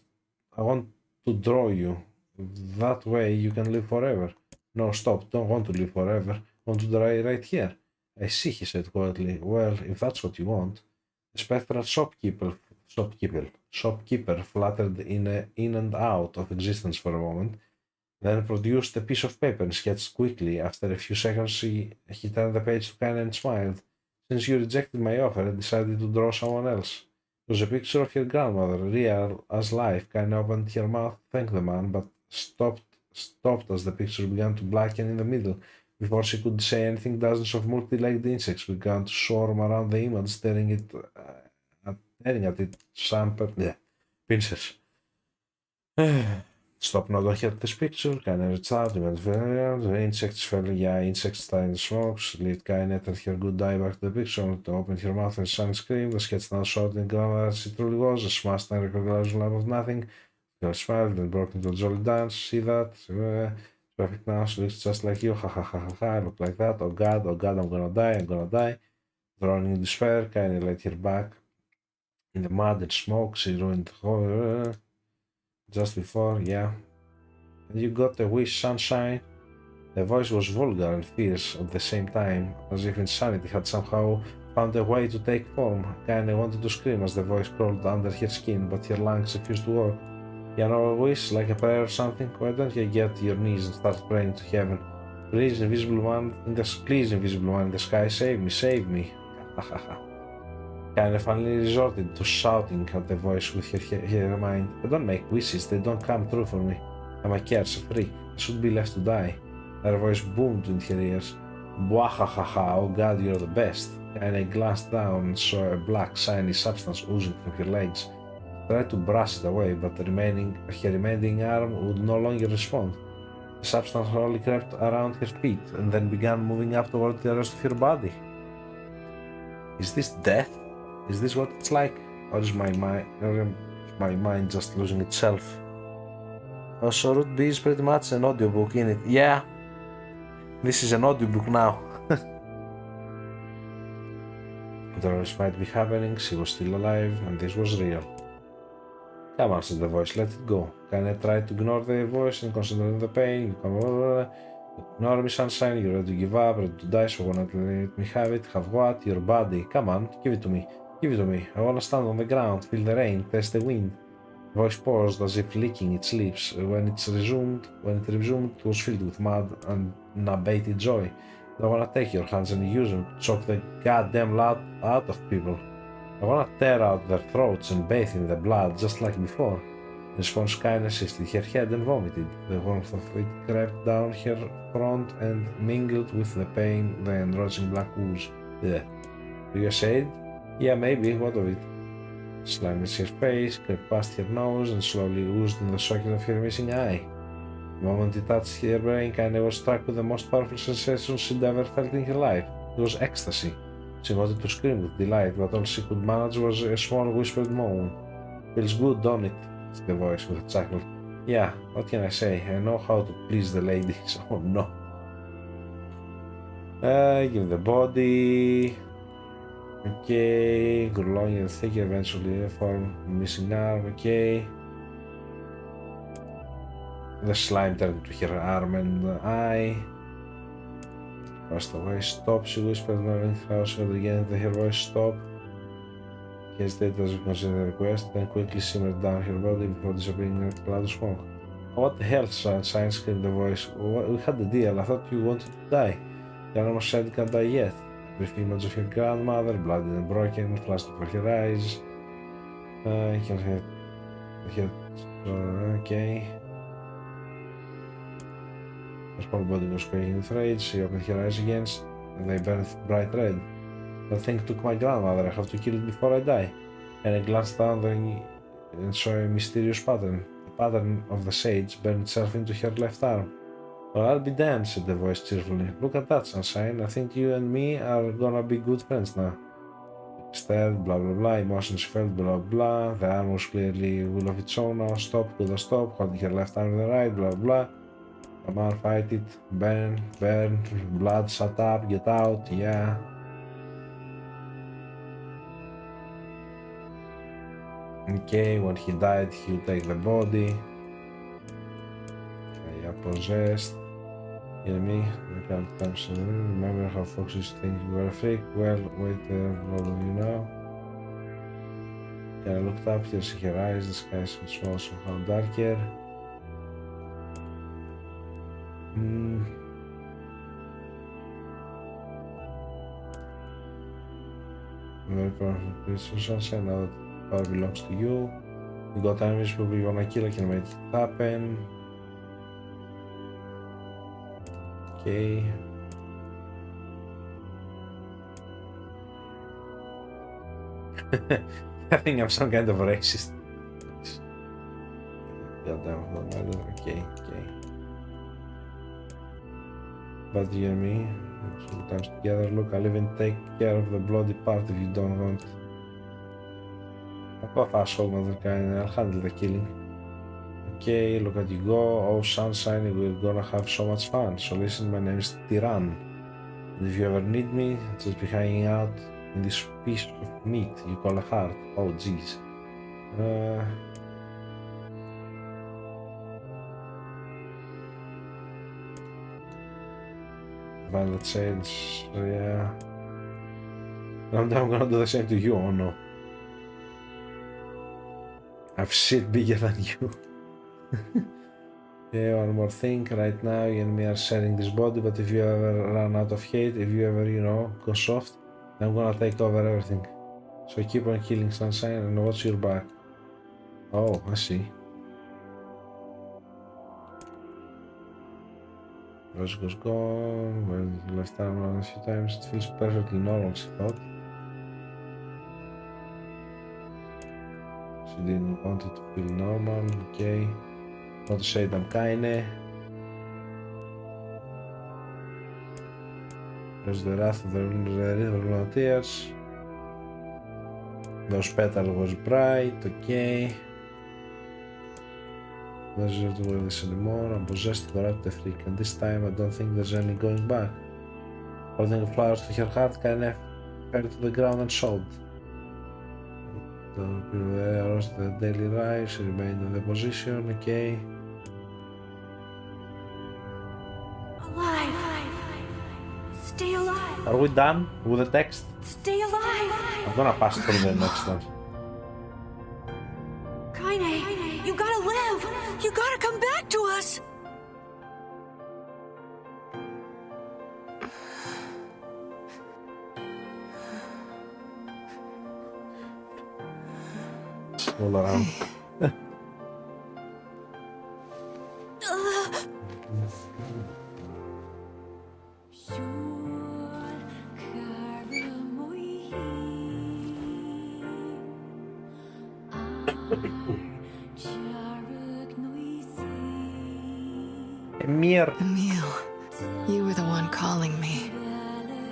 to draw you. That way you can live forever. No, stop, don't want to live forever. I want to die right here. I see, he said quietly. Well, if that's what you want. The spectral shopkeeper fluttered in and out of existence for a moment, then produced a piece of paper and sketched quickly. After a few seconds, he turned the page to Kaine and smiled. Since you rejected my offer, I decided to draw someone else. It was a picture of your grandmother, real as life. Kaine opened her mouth to thank the man, but stopped as the picture began to blacken in the middle. Before she could say anything, dozens of multi-legged insects began to swarm around the image, staring at it pincers. Stop nodding at this picture. Kaine reached out, went around. The insects fell. Yeah, insects died in the smokes. Lit Kaine turned her good eye back to the picture, opened her mouth and a sudden scream. The sketch now showed in grandmother as she truly was, a smashed and recognizable lamp of nothing. She smiled, then broke into a jolly dance. See that? Perfect now. She looks just like you. Ha ha ha ha ha. I look like that. Oh god, I'm gonna die. I'm gonna die. Drowning in despair, Kaine laid her back in the mud and smoke. She ruined her. Just before, yeah. And you got a wish, sunshine? The voice was vulgar and fierce at the same time, as if insanity had somehow found a way to take form. Kaine wanted to scream as the voice crawled under her skin, but her lungs refused to work. You know a wish, like a prayer or something? Why don't you get to your knees and start praying to heaven? Please, invisible one in the sky, save me, save me. Ha ha ha. Kaine finally resorted to shouting at the voice with her mind. I don't make wishes, they don't come true for me. I'm a curse, a freak. I should be left to die. Her voice boomed in her ears. Bwahahaha, oh god, you're the best. Kaine glanced down and saw a black, shiny substance oozing from her legs. She tried to brush it away, but her remaining arm would no longer respond. The substance slowly crept around her feet and then began moving up toward the rest of her body. Is this death? Is this what it's like? Or is my mind just losing itself? Oh, so Root B is pretty much an audiobook in it. Yeah, this is an audiobook now. The rest might be happening, she was still alive, and this was real. Come on, said the voice, let it go. Kaine tried to ignore the voice and concentrate on the pain. Ignore me, sunshine, you're ready to give up, ready to die, so why not let me have it? Have what? Your body. Come on, give it to me. Give it to me. I wanna stand on the ground, feel the rain, taste the wind. The voice paused as if licking its lips. When it resumed, it was filled with mud and unabated joy. I wanna take your hands and use them to choke the goddamn lot out of people. I wanna tear out their throats and bathe in the blood just like before. In response, Kaine shifted her head and vomited. The warmth of it crept down her front and mingled with the pain, the enraging black ooze. Ugh. Do you say it? Yeah, maybe. What of it? Slime at her face, crept past her nose, and slowly oozed in the socket of her missing eye. The moment it touched her brain, Kaine was struck with the most powerful sensation she'd ever felt in her life. It was ecstasy. She wanted to scream with delight, but all she could manage was a small whispered moan. Feels good, don't it? Said the voice with a chuckle. Yeah, what can I say? I know how to please the ladies. Oh no. Give the body. Okay, grew long and thick, eventually form missing arm. Okay. The slime turned to her arm and eye. Passed away. Stop, she whispered, knowing how she would again her voice stop. He hesitated as we considered the request, then quickly simmered down her body before disappearing in a cloud of smoke. Oh, what the hell, sunshine, screamed the voice. We had the deal. I thought you wanted to die. You almost said you can't die yet. A brief image of her grandmother, bloody and broken, flashed before her eyes. Okay. Her whole body was quaking with rage. She opened her eyes again, they burn bright red. The thing took my grandmother. I have to kill it before I die. And I glanced down and saw a mysterious pattern. The pattern of the sage burned itself into her left arm. Well, I'll be damned, said the voice cheerfully. Look at that, Sunshine. I think you and me are gonna be good friends now. Stared, blah blah blah, emotions felt, blah blah. The arm was clearly will of its own now. Stop, could I stop? Holding her left arm with the right, blah blah. Come on, fight it. Burn, burn. Blood, shut up, get out, yeah. Okay, when he died, he'll take the body. I possessed. Hear me? Remember how Fox used to think you were a freak? Well, wait, what do you know? I looked up, here see her eyes, the sky so small, somehow darker. Very powerful creature, Sunshine, now that power belongs to you. You got enemies, probably wanna kill, I can make it happen. Okay. I think I'm some kind of racist. Goddamn, okay, okay. But you and me, sometimes together. Look, I'll even take care of the bloody part if you don't want. Fuck off, asshole, motherfucker. I'll handle the killing. Okay, look at you go. Oh, Sunshine, we're gonna have so much fun. So listen, my name is Tyran. And if you ever need me, just be hanging out in this piece of meat you call a heart. Oh, jeez. Violet Sage, yeah. I'm gonna do the same to you, oh no. I've shit bigger than you. Yeah, one more thing. Right now, you and me are sharing this body, but if you ever run out of hate, if you ever, you know, go soft, I'm gonna take over everything. So keep on killing, Sunshine, and watch your back. Oh, I see. Rose goes gone, well, left arm around a few times, it feels perfectly normal, she thought. She didn't want it to feel normal, okay. Not to say them kinda. There's the wrath of the river of tears. Those petals was bright, okay. There's not to wear this anymore. I'm possessed, corrupt, the freak, and this time I don't think there's any going back. Holding the flowers to her heart, kinda fell to the ground and sobbed. The arrows the daily rise, she remained in the position, okay. Stay alive! Are we done with the text? Stay alive! I'm gonna pass through the next one. Kaine, you gotta live! You gotta come back to us! All around. Nier. Emil, you were the one calling me,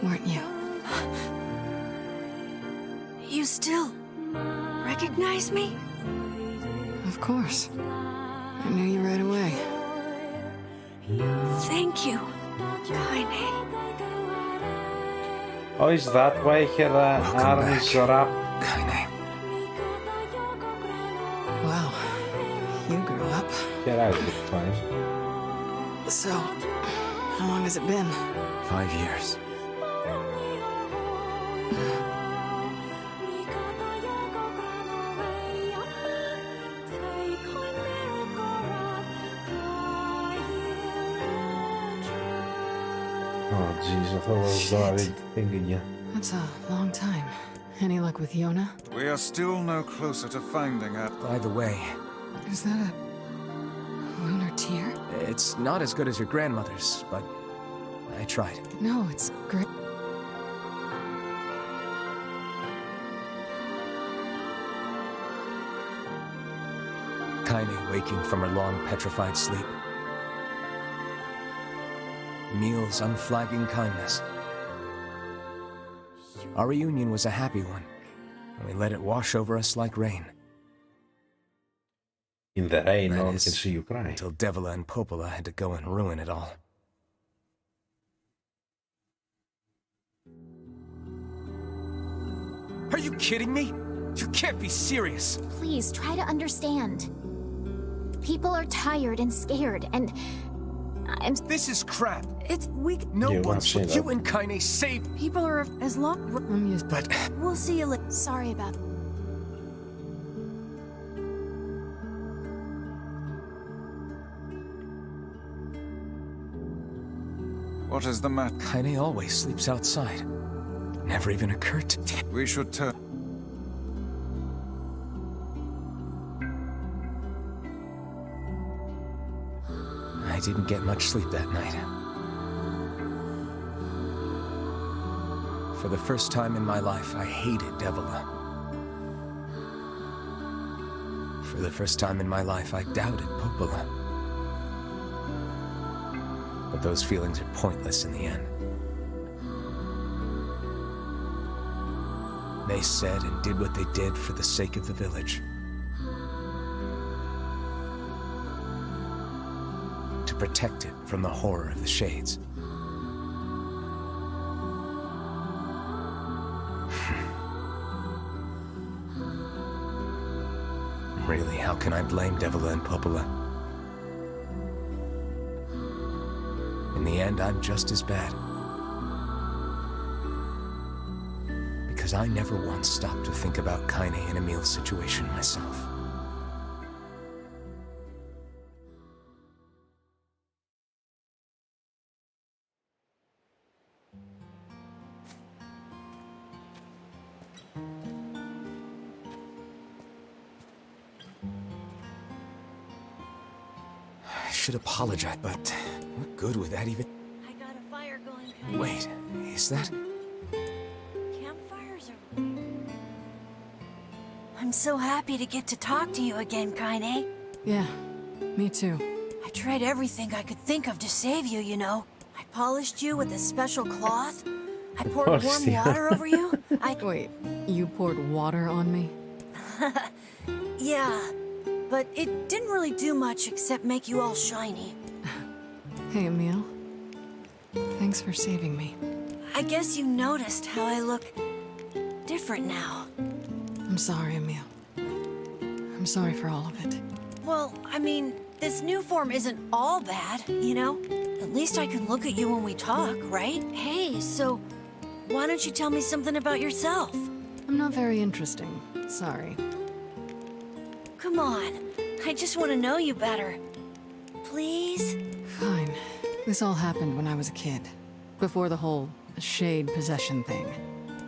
weren't you? You still recognize me? Of course. I knew you right away. Thank you, Kaine. Oh, is that why her arm is wrapped? Kaine. Wow, you grew up. Her eyes look fine. So, how long has it been? 5 years. Oh jeez, I thought I was gonna read the thing again. That's a long time. Any luck with Yona? We are still no closer to finding her. By the way, Is that a lunar tear? it's not as good as your grandmother's, but I tried. No, it's great. Kaine waking from her long petrified sleep. Emil's unflagging kindness. Our reunion was a happy one, and we let it wash over us like rain. In the rain, That no one is, can see you cry. Until Devila and Popola had to go and ruin it all. Are you kidding me? You can't be serious. Please try to understand. People are tired and scared, and This is crap. It's weak. No Yeah, one I've seen but you that. and Kaine saved. People are as long. I'm used. But We'll see you later. sorry about What is the matter? Kaine always sleeps outside. Never even occurred to... We should turn. I didn't get much sleep that night. For the first time in my life, I hated Devila. For the first time in my life, I doubted Popola. But those feelings are pointless in the end. They said and did what they did for the sake of the village. To protect it from the horror of the Shades. Really, how can I blame Devila and Popola? In the end, I'm just as bad. Because I never once stopped to think about Kaine and Emil's situation myself. I should apologize, but what good would that even... I got a fire going. Kaine. Wait, is that... Campfires are weird. I'm so happy to get to talk to you again, Kaine. Yeah, me too. I tried everything I could think of to save you, you know. I polished you with a special cloth. I poured course, warm yeah. water over you. Wait, you poured water on me? Yeah, but it didn't really do much except make you all shiny. Hey, Emil. Thanks for saving me. I guess you noticed how I look different now. I'm sorry, Emil. I'm sorry for all of it. Well, I mean, this new form isn't all bad, you know? At least I can look at you when we talk, right? Hey, so why don't you tell me something about yourself? I'm not very interesting. Sorry. Come on, I just want to know you better. Please? Fine. This all happened when I was a kid. Before the whole shade possession thing.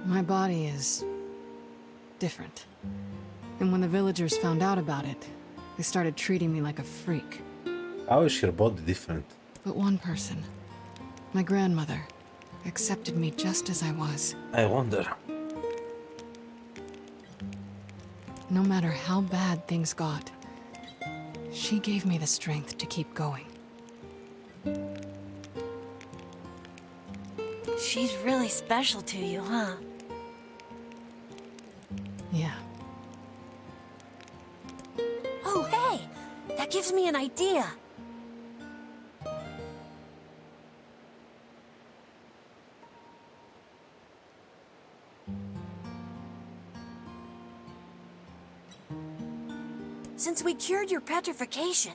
My body is... different. And when the villagers found out about it, they started treating me like a freak. How is your body different? But one person, my grandmother, accepted me just as I was. I wonder. No matter how bad things got, she gave me the strength to keep going. She's really special to you, huh? Yeah. Oh, hey! That gives me an idea. Since we cured your petrification,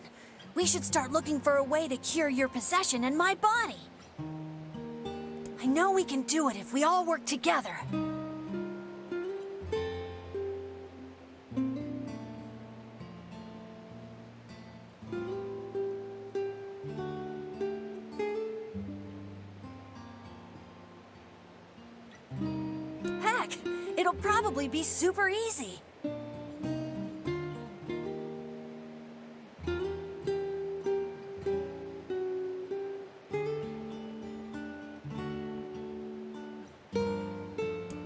we should start looking for a way to cure your possession in my body. I know we can do it if we all work together. Heck, it'll probably be super easy.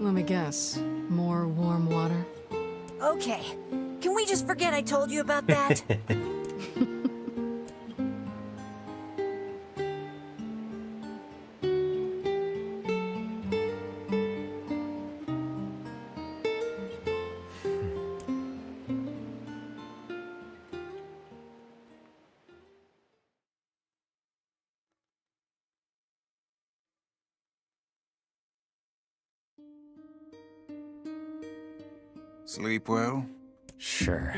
Let me guess. More warm water? Okay, Can we just forget I told you about that? Sleep well? Sure.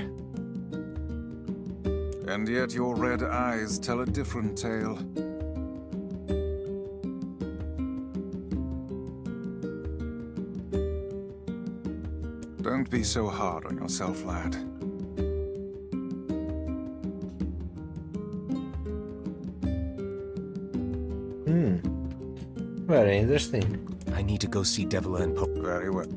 And yet your red eyes tell a different tale. Don't be so hard on yourself, lad. Very interesting. I need to go see Devila and Pope. Very well.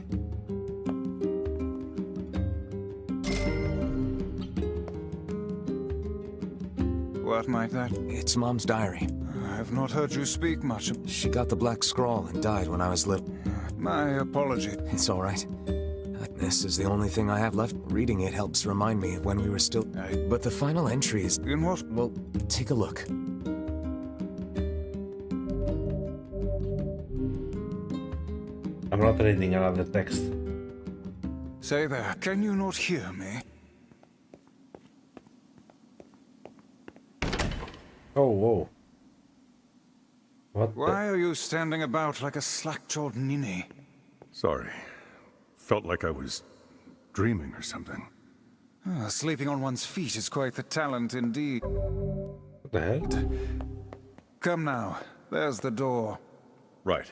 What might that? It's Mom's diary. I've not heard you speak much. She got the black scrawl and died when I was little. My apology. It's all right. This is the only thing I have left. Reading it helps remind me of when we were still... But the final entry is... In what? Well, take a look. I'm not reading another text. Say there, can you not hear me? Oh, whoa. What Why are you standing about like a slack-jawed ninny? Sorry. Felt like I was dreaming or something. Sleeping on one's feet is quite the talent indeed. What the hell? Come now, there's the door. Right.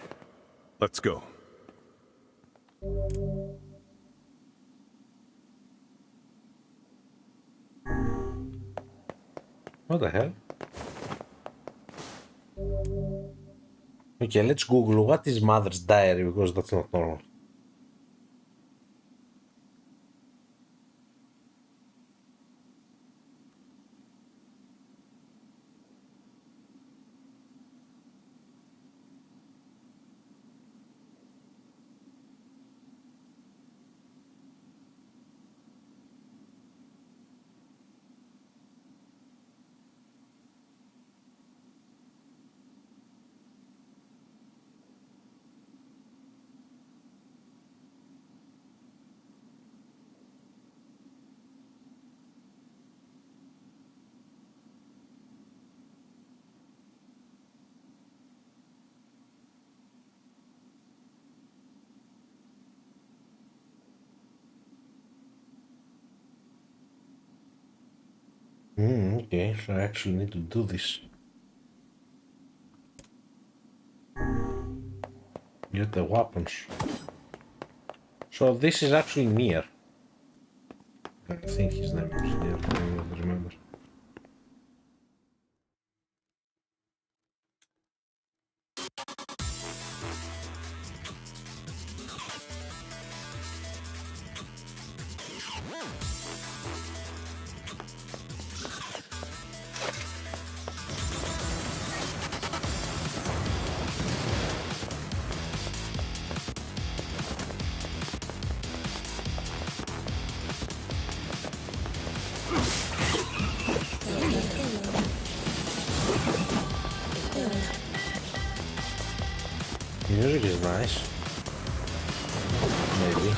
Let's go. What the hell? Okay, let's Google what is mother's diary because that's not normal. Okay, so I actually need to do this. Get the weapons. So this is actually Nier. I think his name is Nier, I don't remember. Music is nice. Maybe.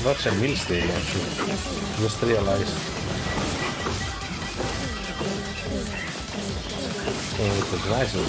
That's a mill station actually. Just realized. Don't recognize it.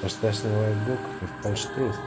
Was testing a book with false truth.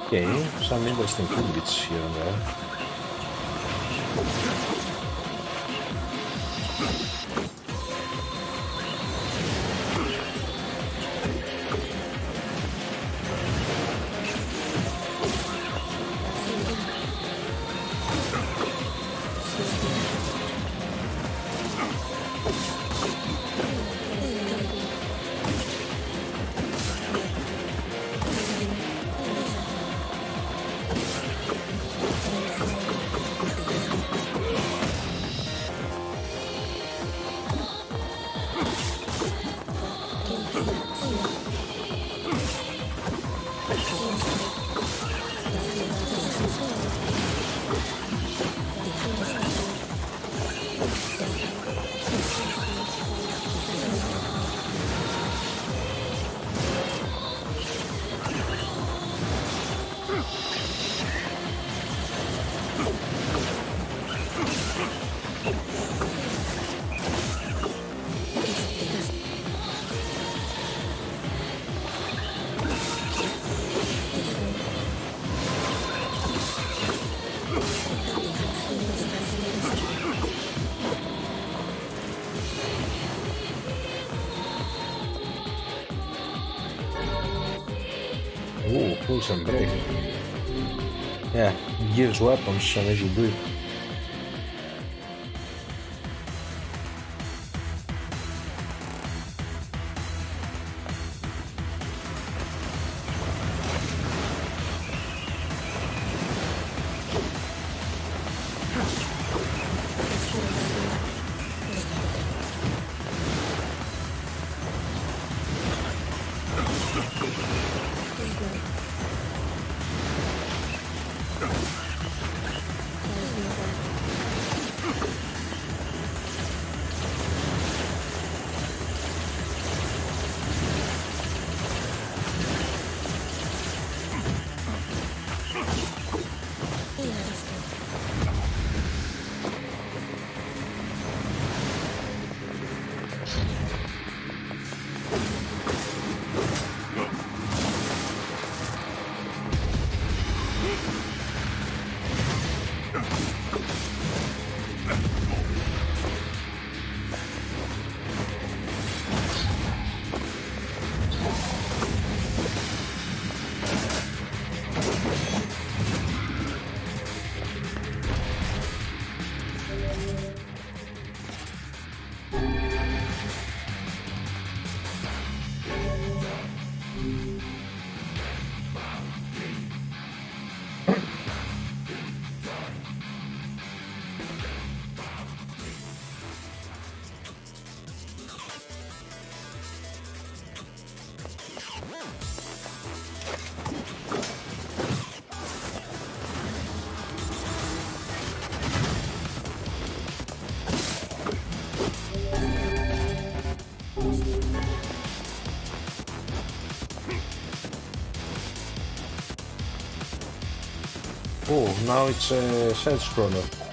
Okay, some interesting tidbits here and there. Ooh, tools and break. Yeah, gives weapons and as you do it. Oh, now it's a side scroller.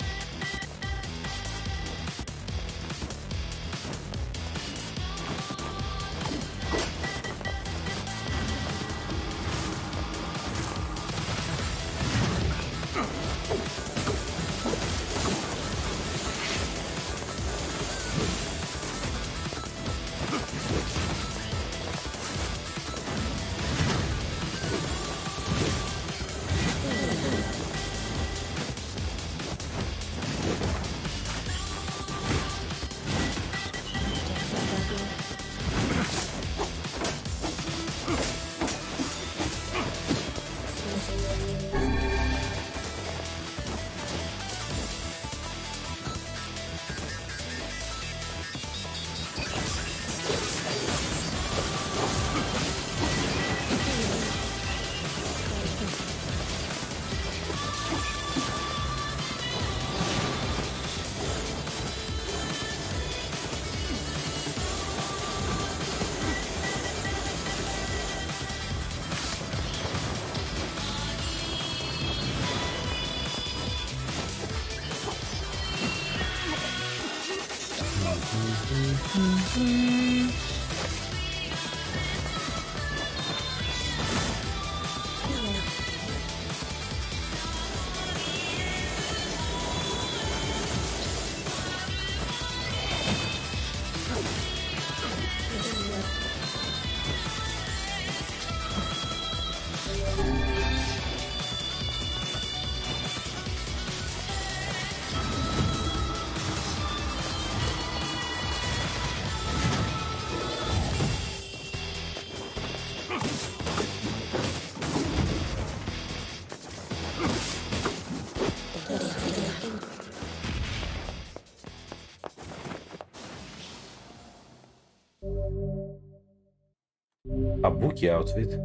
Kabuki outfit.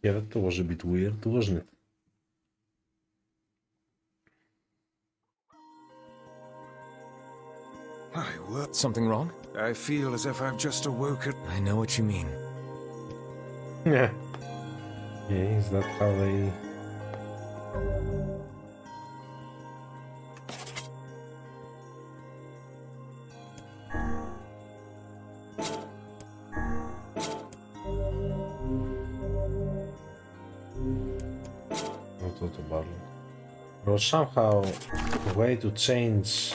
Yeah, that was a bit weird, wasn't it? Something wrong? I feel as if I've just awoken. I know what you mean. Yeah. Yeah, is that how they... Not auto battle. There was somehow a way to change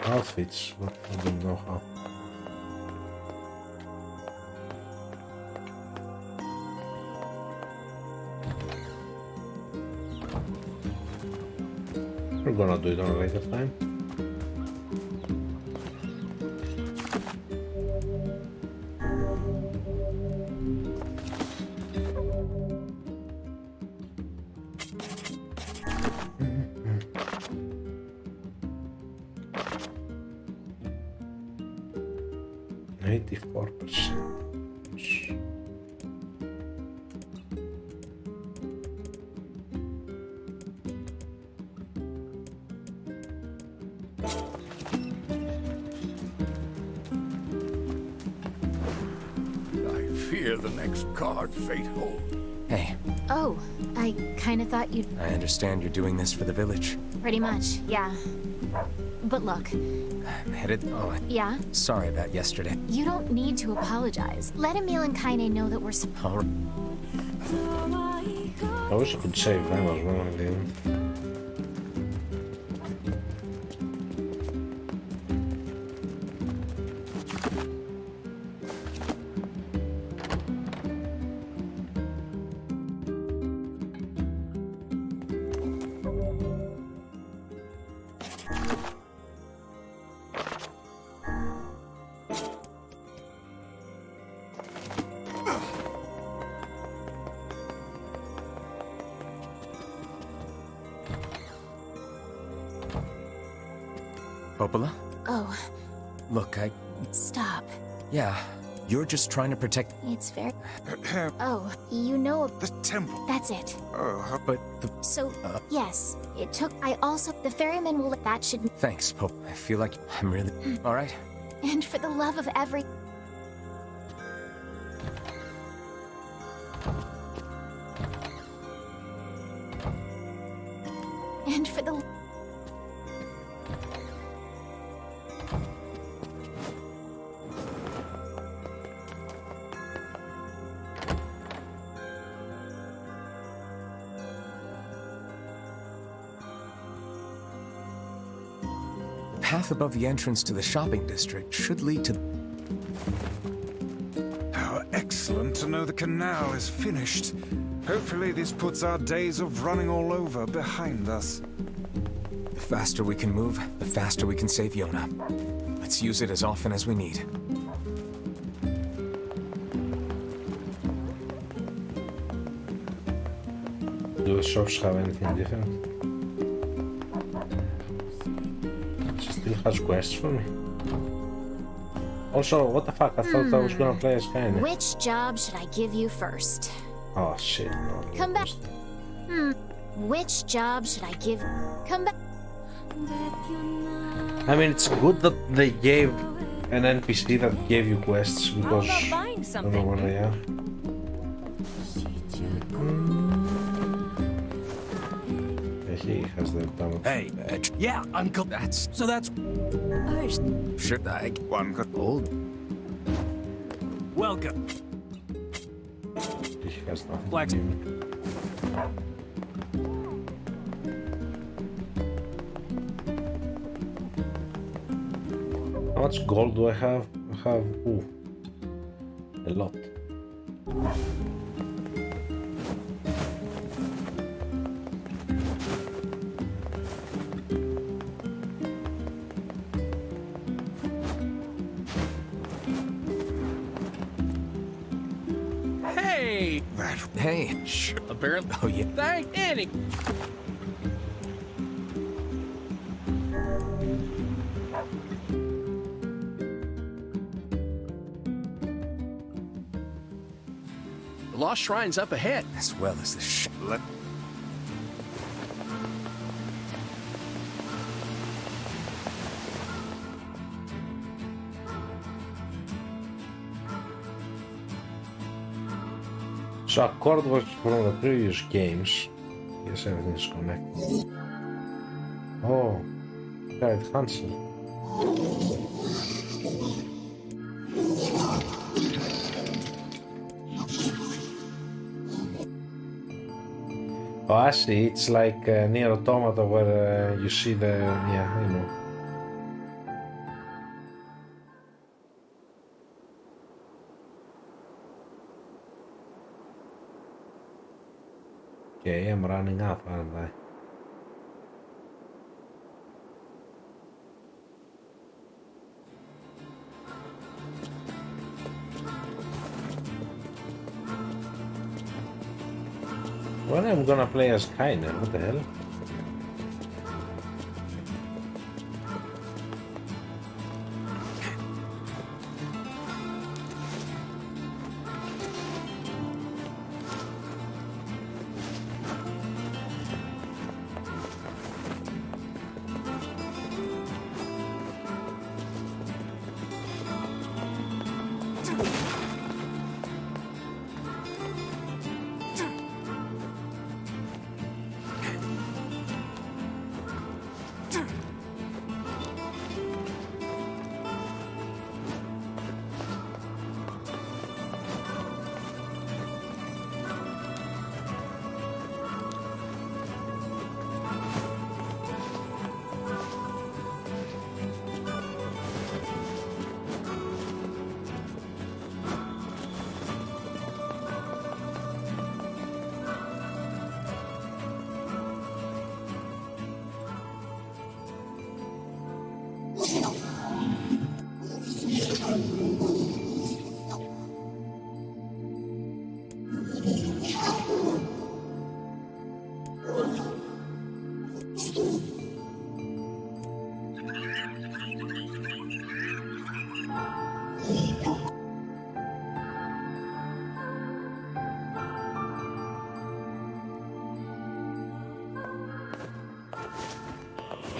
outfits, but I don't know how. We're gonna do it on a later time. The next card, fatal. Hey, Oh, I kinda thought you'd... I understand you're doing this for the village. Pretty much, yeah. But look, I'm headed... Oh, yeah? sorry about yesterday. You don't need to apologize. Let Emil and Kaine know that we're... All right. I wish I could save them as well in the end. Popola? Oh, Look, stop. Yeah, you're just trying to protect... It's very... Oh, you know... The temple. That's it. Oh, But the... So, yes, it took... I also... The ferryman will... That should... Thanks, Pope. I feel like I'm really... Alright. And for the love of every... And for the... The path above the entrance to the shopping district should lead to... how excellent to know the canal is finished. Hopefully this puts our days of running all over behind us. The faster we can move, the faster we can save Yona. Let's use it as often as we need. Do the shops have anything different? She still has quests for me. Also, what the fuck? I thought I was gonna play as Kaine. Which job should I give you first? Oh shit, no. Come back. Which job should I give... Come back. I mean, it's good that they gave an NPC that gave you quests because I don't know where they are. Yeah, he has the damage. Hey, yeah, Uncle. That's... So that's... Sure, One could... Old. Welcome. He has nothing. Flex. How much gold do I have? I have, ooh, a lot. Hey! Hey. Apparently. Oh, yeah. Thank Annie. The Lost Shrine's up ahead. As well as the So according from the previous games, yes, everything's connected. Oh, right, Hansel. Oh, I see. It's like Nier Automata where you see the... yeah, I know. Okay, I'm running up, aren't I? When I'm gonna play as Kaine, what the hell?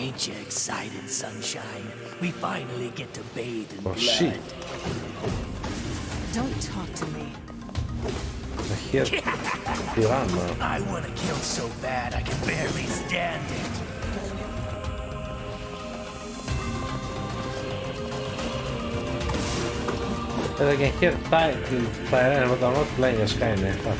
Ain't you excited, sunshine? We finally get to bathe in Oh blood. shit. Don't talk to me. I hear piranha. I want to kill so bad I can barely stand it. I can hear piranha, but I'm not playing as Skynet. Fuck.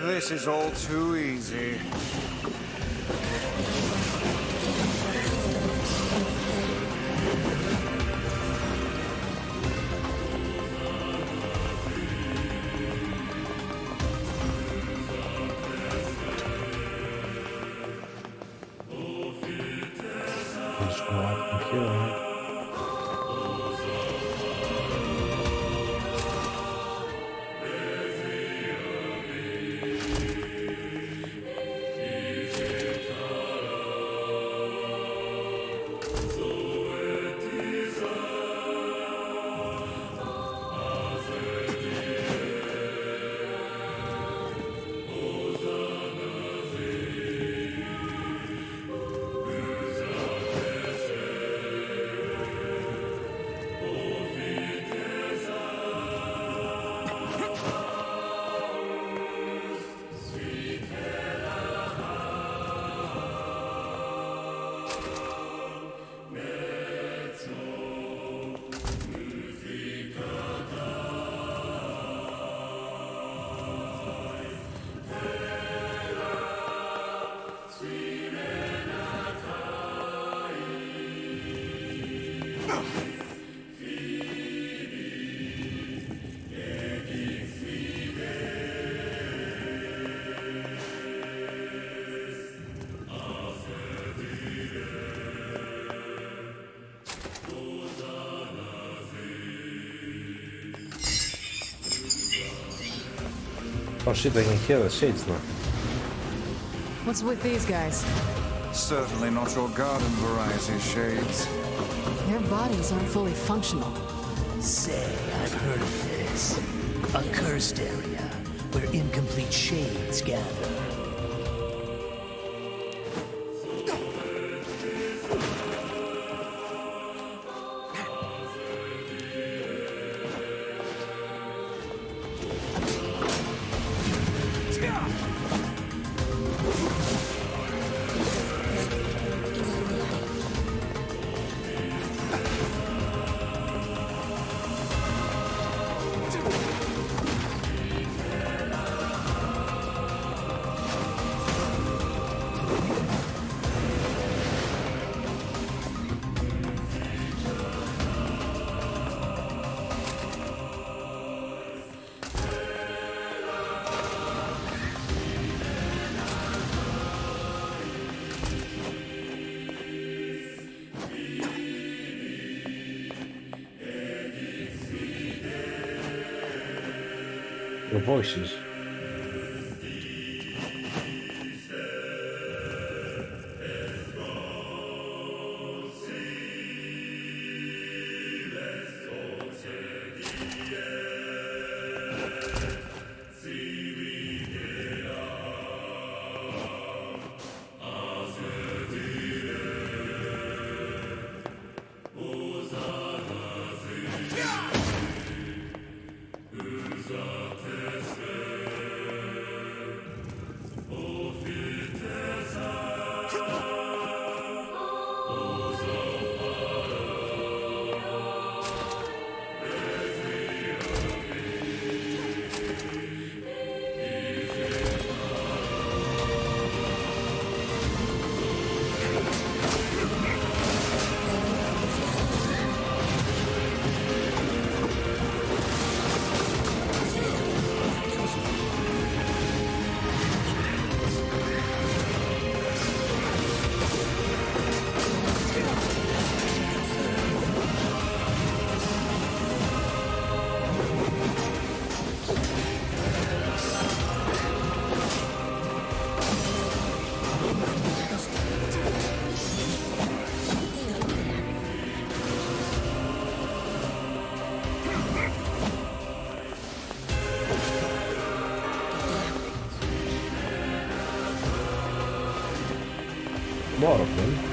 This is all too easy. Just go up from here, right? Oh shit, I can hear the shades now. What's with these guys? Certainly not your garden variety shades. Their bodies aren't fully functional. Say, I've heard of this. A cursed area where incomplete shades gather. The voices. More of them.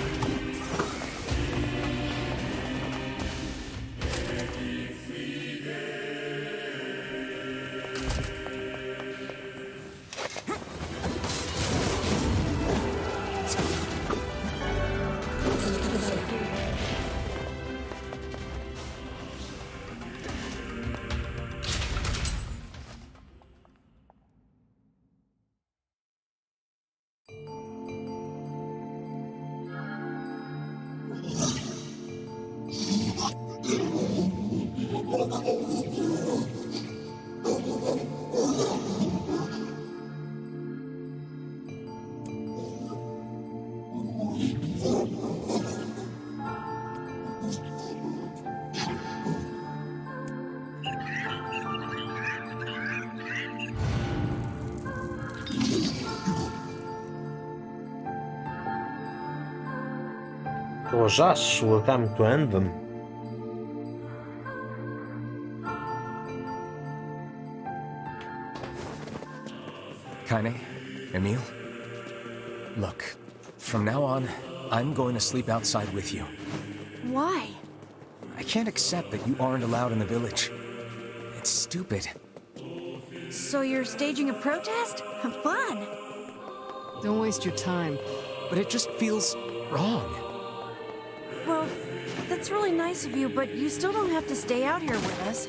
It was us who were coming to end them. Kaine, Emil, look, from now on, I'm going to sleep outside with you. Why? I can't accept that you aren't allowed in the village. It's stupid. So you're staging a protest? Fun! Don't waste your time. But it just feels wrong. Well, that's really nice of you, but you still don't have to stay out here with us.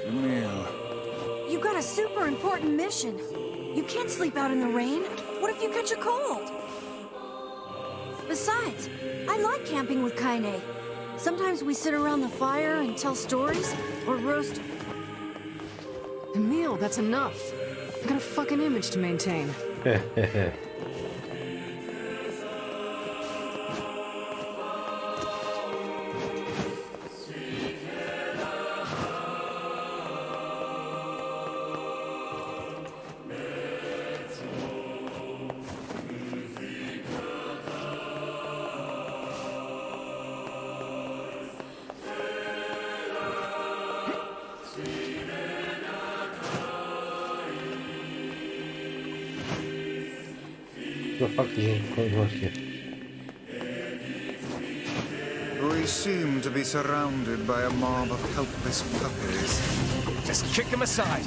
Emil. You got a super important mission. You can't sleep out in the rain. What if you catch a cold? Besides, I like camping with Kaine. Sometimes we sit around the fire and tell stories, or roast... Emil, that's enough. I got a fucking image to maintain. The fuck is going on here? We seem to be surrounded by a mob of helpless puppies. Just kick him aside.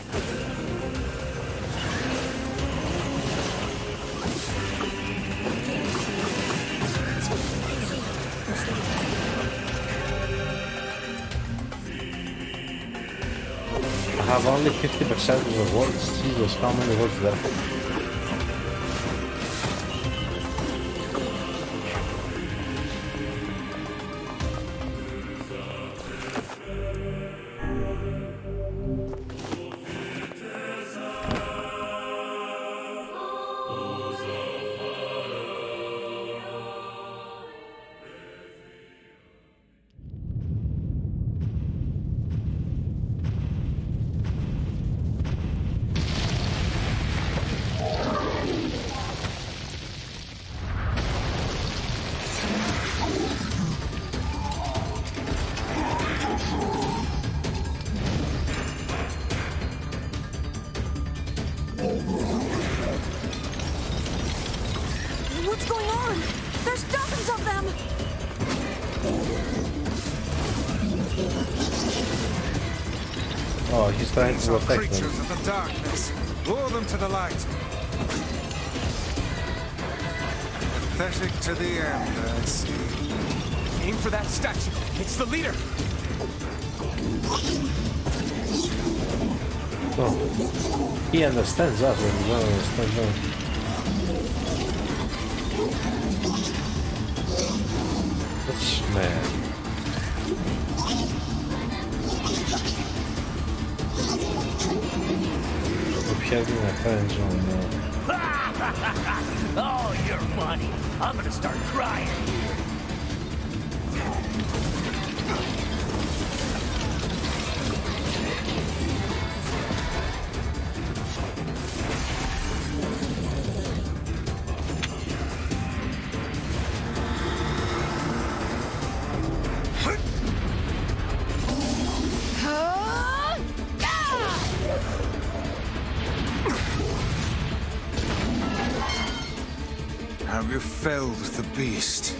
I have only 50% of the words. Jesus, how many words there? What's going on? There's dozens of them! Oh, he's trying These to are protect them. creatures of the darkness. Lure them to the light. Pathetic to the end, I see. Aim for that statue. It's the leader. Oh. He understands us when we don't understand him. That's mad. We're having a friend zone now. Oh, you're funny. I'm gonna start crying here. Have you felled the beast?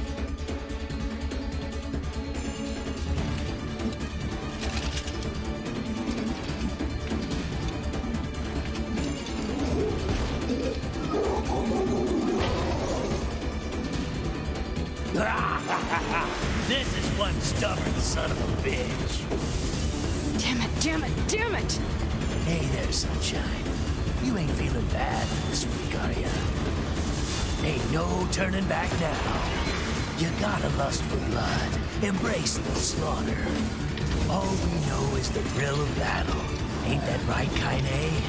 This is one stubborn son of a bitch. Damn it, damn it, damn it! Hey there, sunshine. You ain't feeling bad for this week, are ya? Ain't no turning back now. You gotta lust for blood. Embrace the slaughter. All we know is the thrill of battle. Ain't that right, Kaine?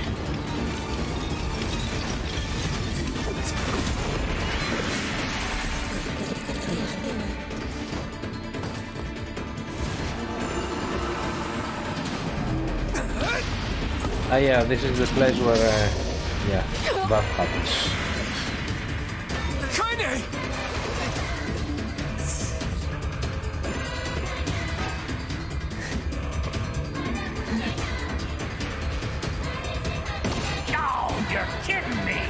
Ah yeah, this is the place where, yeah, that happens. Kaine! Oh, you're kidding me!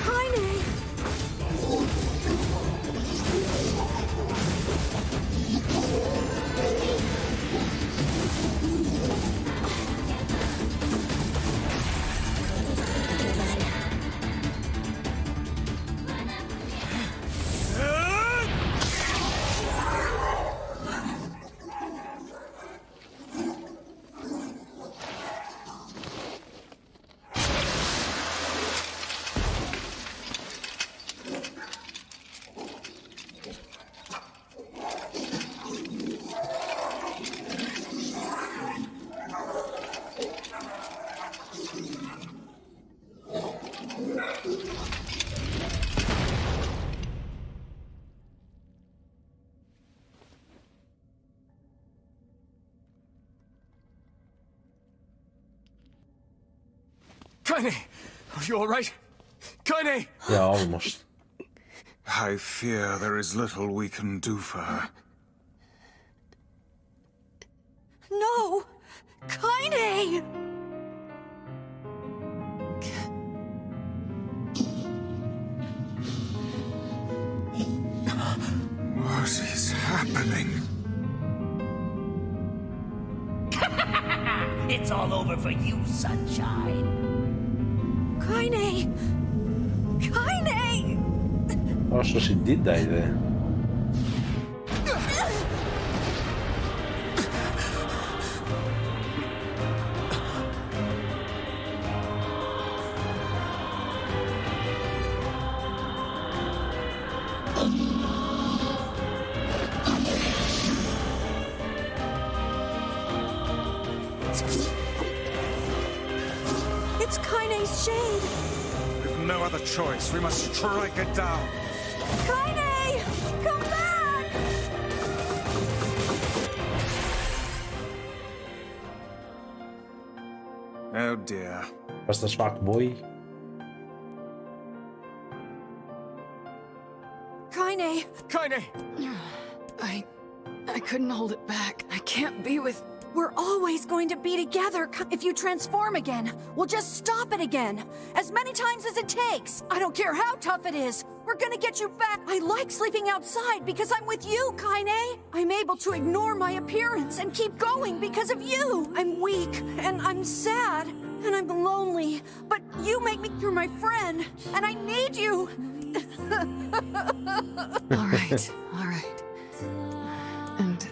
Kaine! Kaine! Are you alright? Kaine! Yeah, almost. I fear there is little we can do for her. No! Kaine! What is happening? It's all over for you, sunshine. Kaine! Kaine! Oh, so she did die there. It's Kaine's shade! We've no other choice. We must strike it down. Kaine! Come back! Oh dear. That's the smart boy. Kaine! Kaine! I couldn't hold it back. I can't be with... We're always going to be together. If you transform again, we'll just stop it again. As many times as it takes. I don't care how tough it is. We're gonna get you back. I like sleeping outside because I'm with you, Kaine. I'm able to ignore my appearance and keep going because of you. I'm weak and I'm sad. and I'm lonely, but you make me, you're my friend, and I need you. All right, all right. And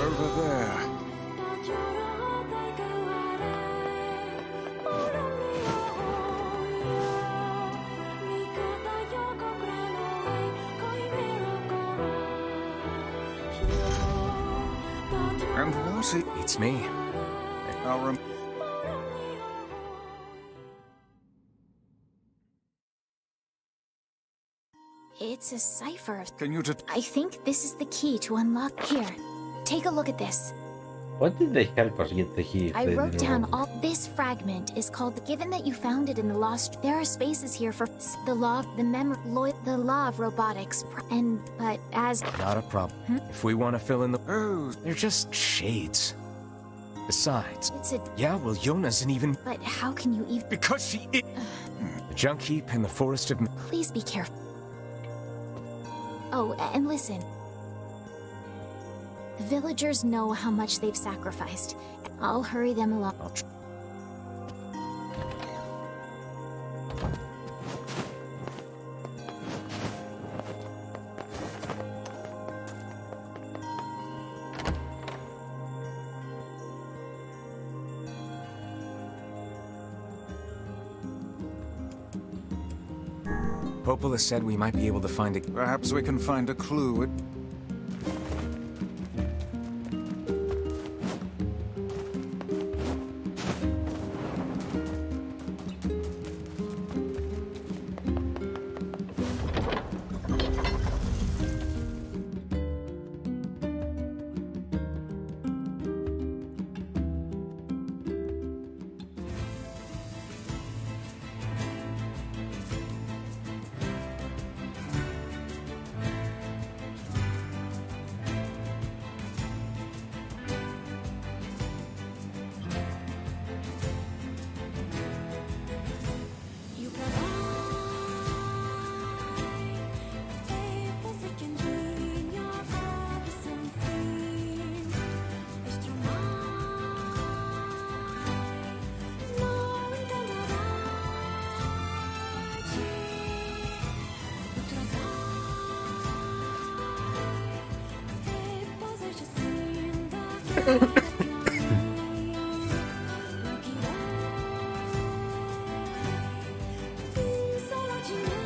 Over there. And was it? It's me. Our It's a cipher. Can you just... I think this is the key to unlock. Here, take a look at this. Why did they help us get the key? If I they wrote didn't down want all. This fragment is called. Given that you found it in the lost, there are spaces here for the law, the law of robotics, and but as Not a problem. If we want to fill in the... Oh, They're just shades. Besides... it's a. Yeah, well, Yona's an even... But how can you even? Because she... The junk heap in the forest of... Please be careful. Oh, and listen. The villagers know how much they've sacrificed. I'll hurry them along. Popola said we might be able to find a... perhaps we can find a clue.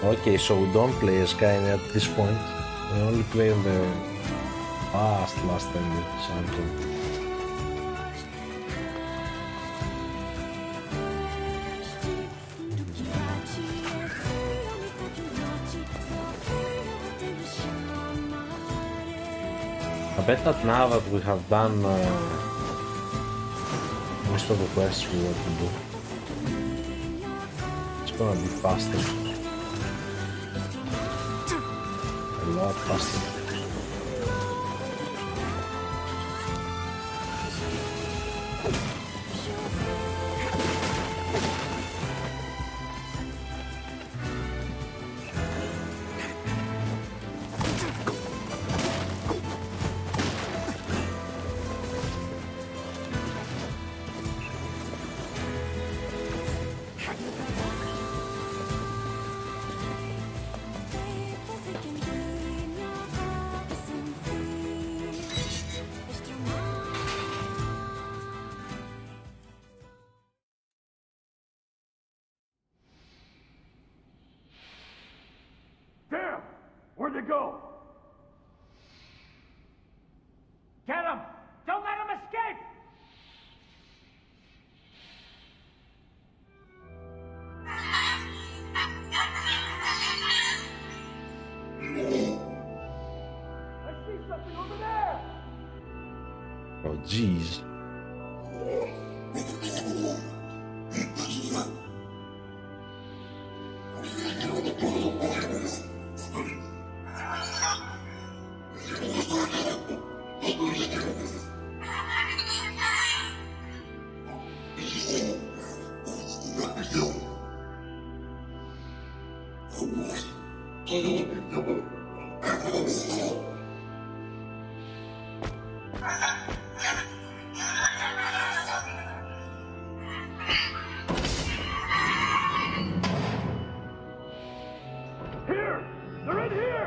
Okay, so we don't play as Kaine at this point. We only play in the past last time with something. I bet that now that we have done most of the quests we want to do, it's gonna be faster. A lot faster. Damn! Where'd they go? Get him! Don't let him escape! I see something over there! Oh jeez. Here! They're in here!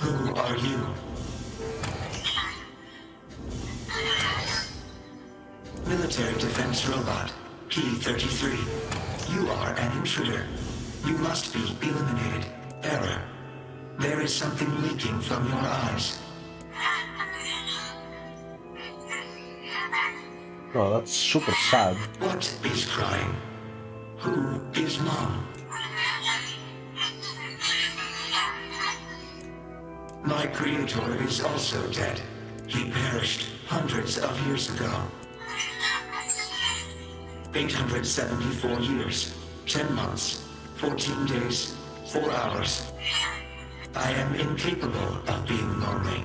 Who are you? Military defense robot, P-33. You are an intruder. You must be eliminated. Error. There is something leaking from your eyes. Oh, that's super sad. What is crying? Who is Mom? My creator is also dead. He perished hundreds of years ago. 874 years, 10 months, 14 days, 4 hours. I am incapable of being lonely.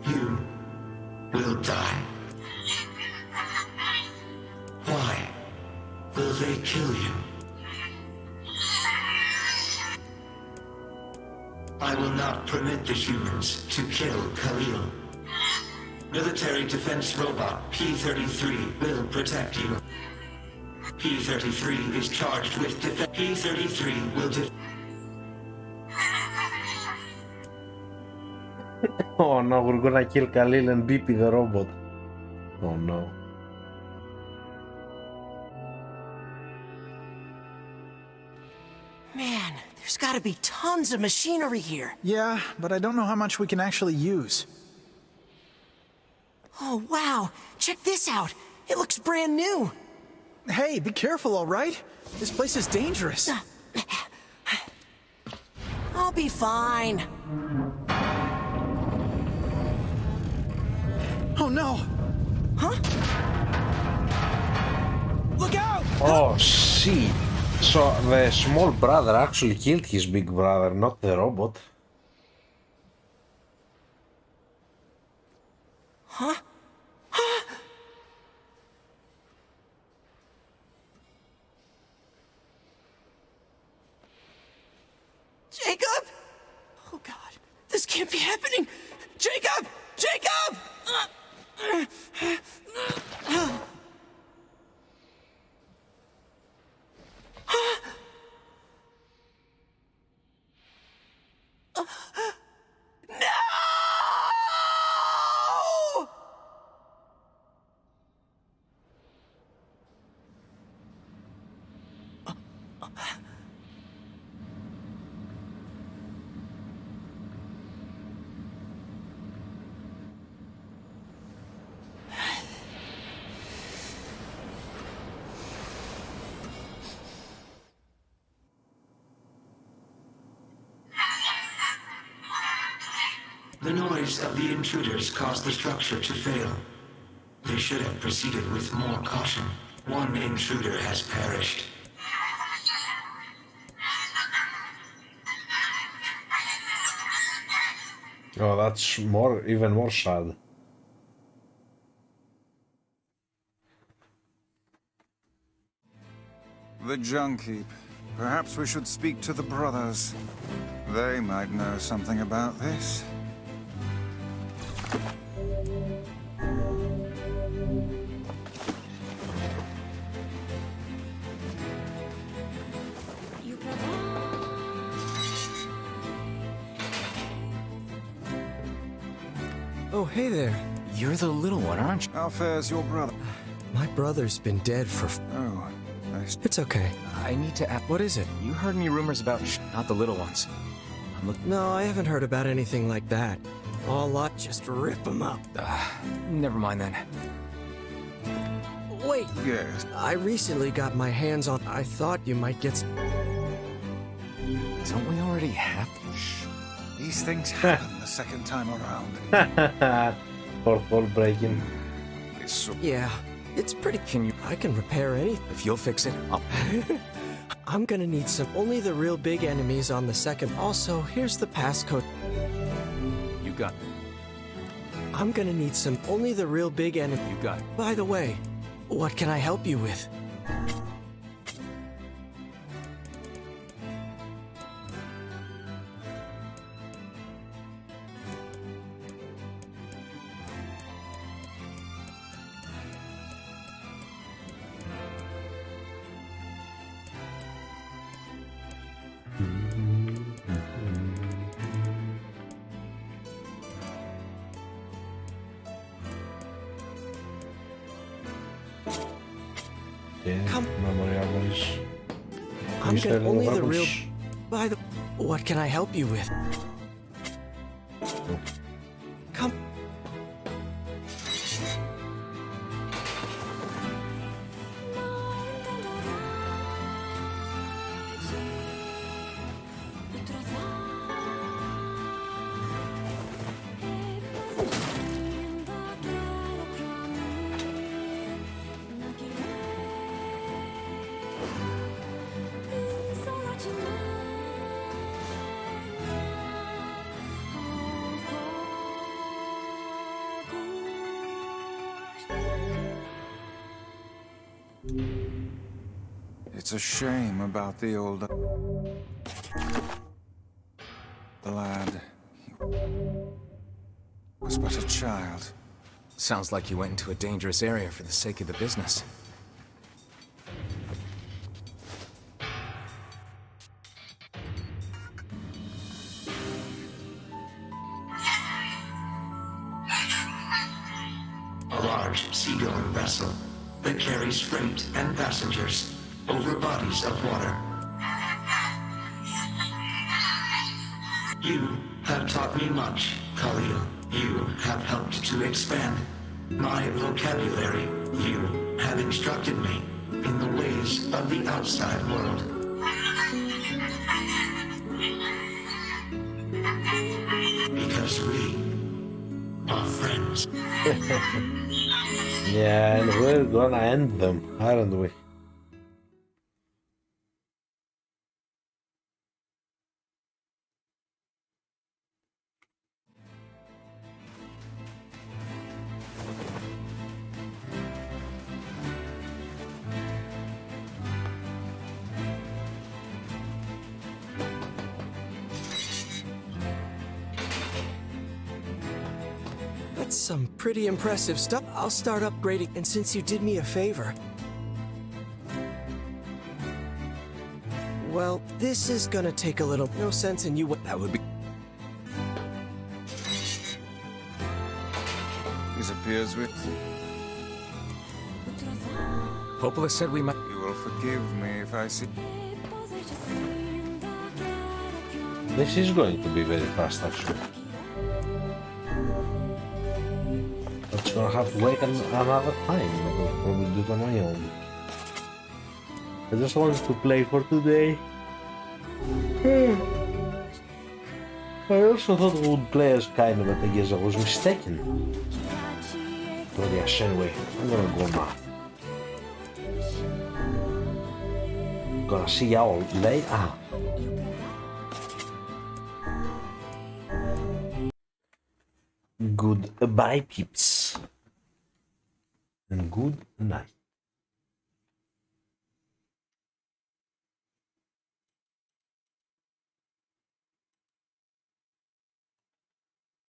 You will die. Why will they kill you? I will not permit the humans to kill Khalil. Military defense robot P-33 will protect you. P-33 is charged with defense. P-33 will Oh no, we're gonna kill Khalil and BP the robot. Oh no. Man, there's gotta be tons of machinery here. Yeah, but I don't know how much we can actually use. Oh, wow. Check this out. It looks brand new. Hey, be careful, all right? This place is dangerous. I'll be fine. Oh no! Huh? Look out! Oh shit. So the small brother actually killed his big brother, not the robot. Huh? Jacob? Oh God, this can't be happening. Jacob! Jacob! No! The noise of the intruders caused the structure to fail. They should have proceeded with more caution. One intruder has perished. Oh, that's even more sad. The junk heap. Perhaps we should speak to the brothers. They might know something about this. Oh, hey there. You're the little one, aren't you? How fares your brother? My brother's been dead for... Oh, It's okay. I need to ask... What is it? You heard me rumors about not the little ones. I'm looking... No, I haven't heard about anything like that. All lot, just rip them up. Never mind then. Wait! yes. I recently got my hands on... I thought you might get... Don't we already have... These things happen the second time around. Fourth wall breaking. Yeah, it's pretty. I can repair anything. If you'll fix it, I'll... I'm gonna need some. Only the real big enemies on the second. Also, here's the passcode. You got... I'm gonna need some. Only the real big enemy. You got... By the way, what can I help you with? Memory armories. I'm gonna only the real. By the. What can I help you with? Come. It's a shame about the old lad. He was but a child. Sounds like you went into a dangerous area for the sake of the business. A large seagoing vessel that carries freight and passengers over bodies of water. You have taught me much, Khalil. You have helped to expand my vocabulary. You have instructed me in the ways of the outside world. Because we are friends. Yeah, and we're gonna end them, aren't we? That's some pretty impressive stuff. I'll start upgrading, and since you did me a favor... Well, this is gonna take a little... No sense in you... That would be... His appears with... Popola said we might... You will forgive me if I see... This is going to be very fast, actually. It's gonna have to wait another time. I will probably do it on my own. I just wanted to play for today. I also thought I would play as kind of, but I guess I was mistaken. But yes, anyway, I'm gonna go now. Gonna see y'all later. Goodbye, peeps. And good night.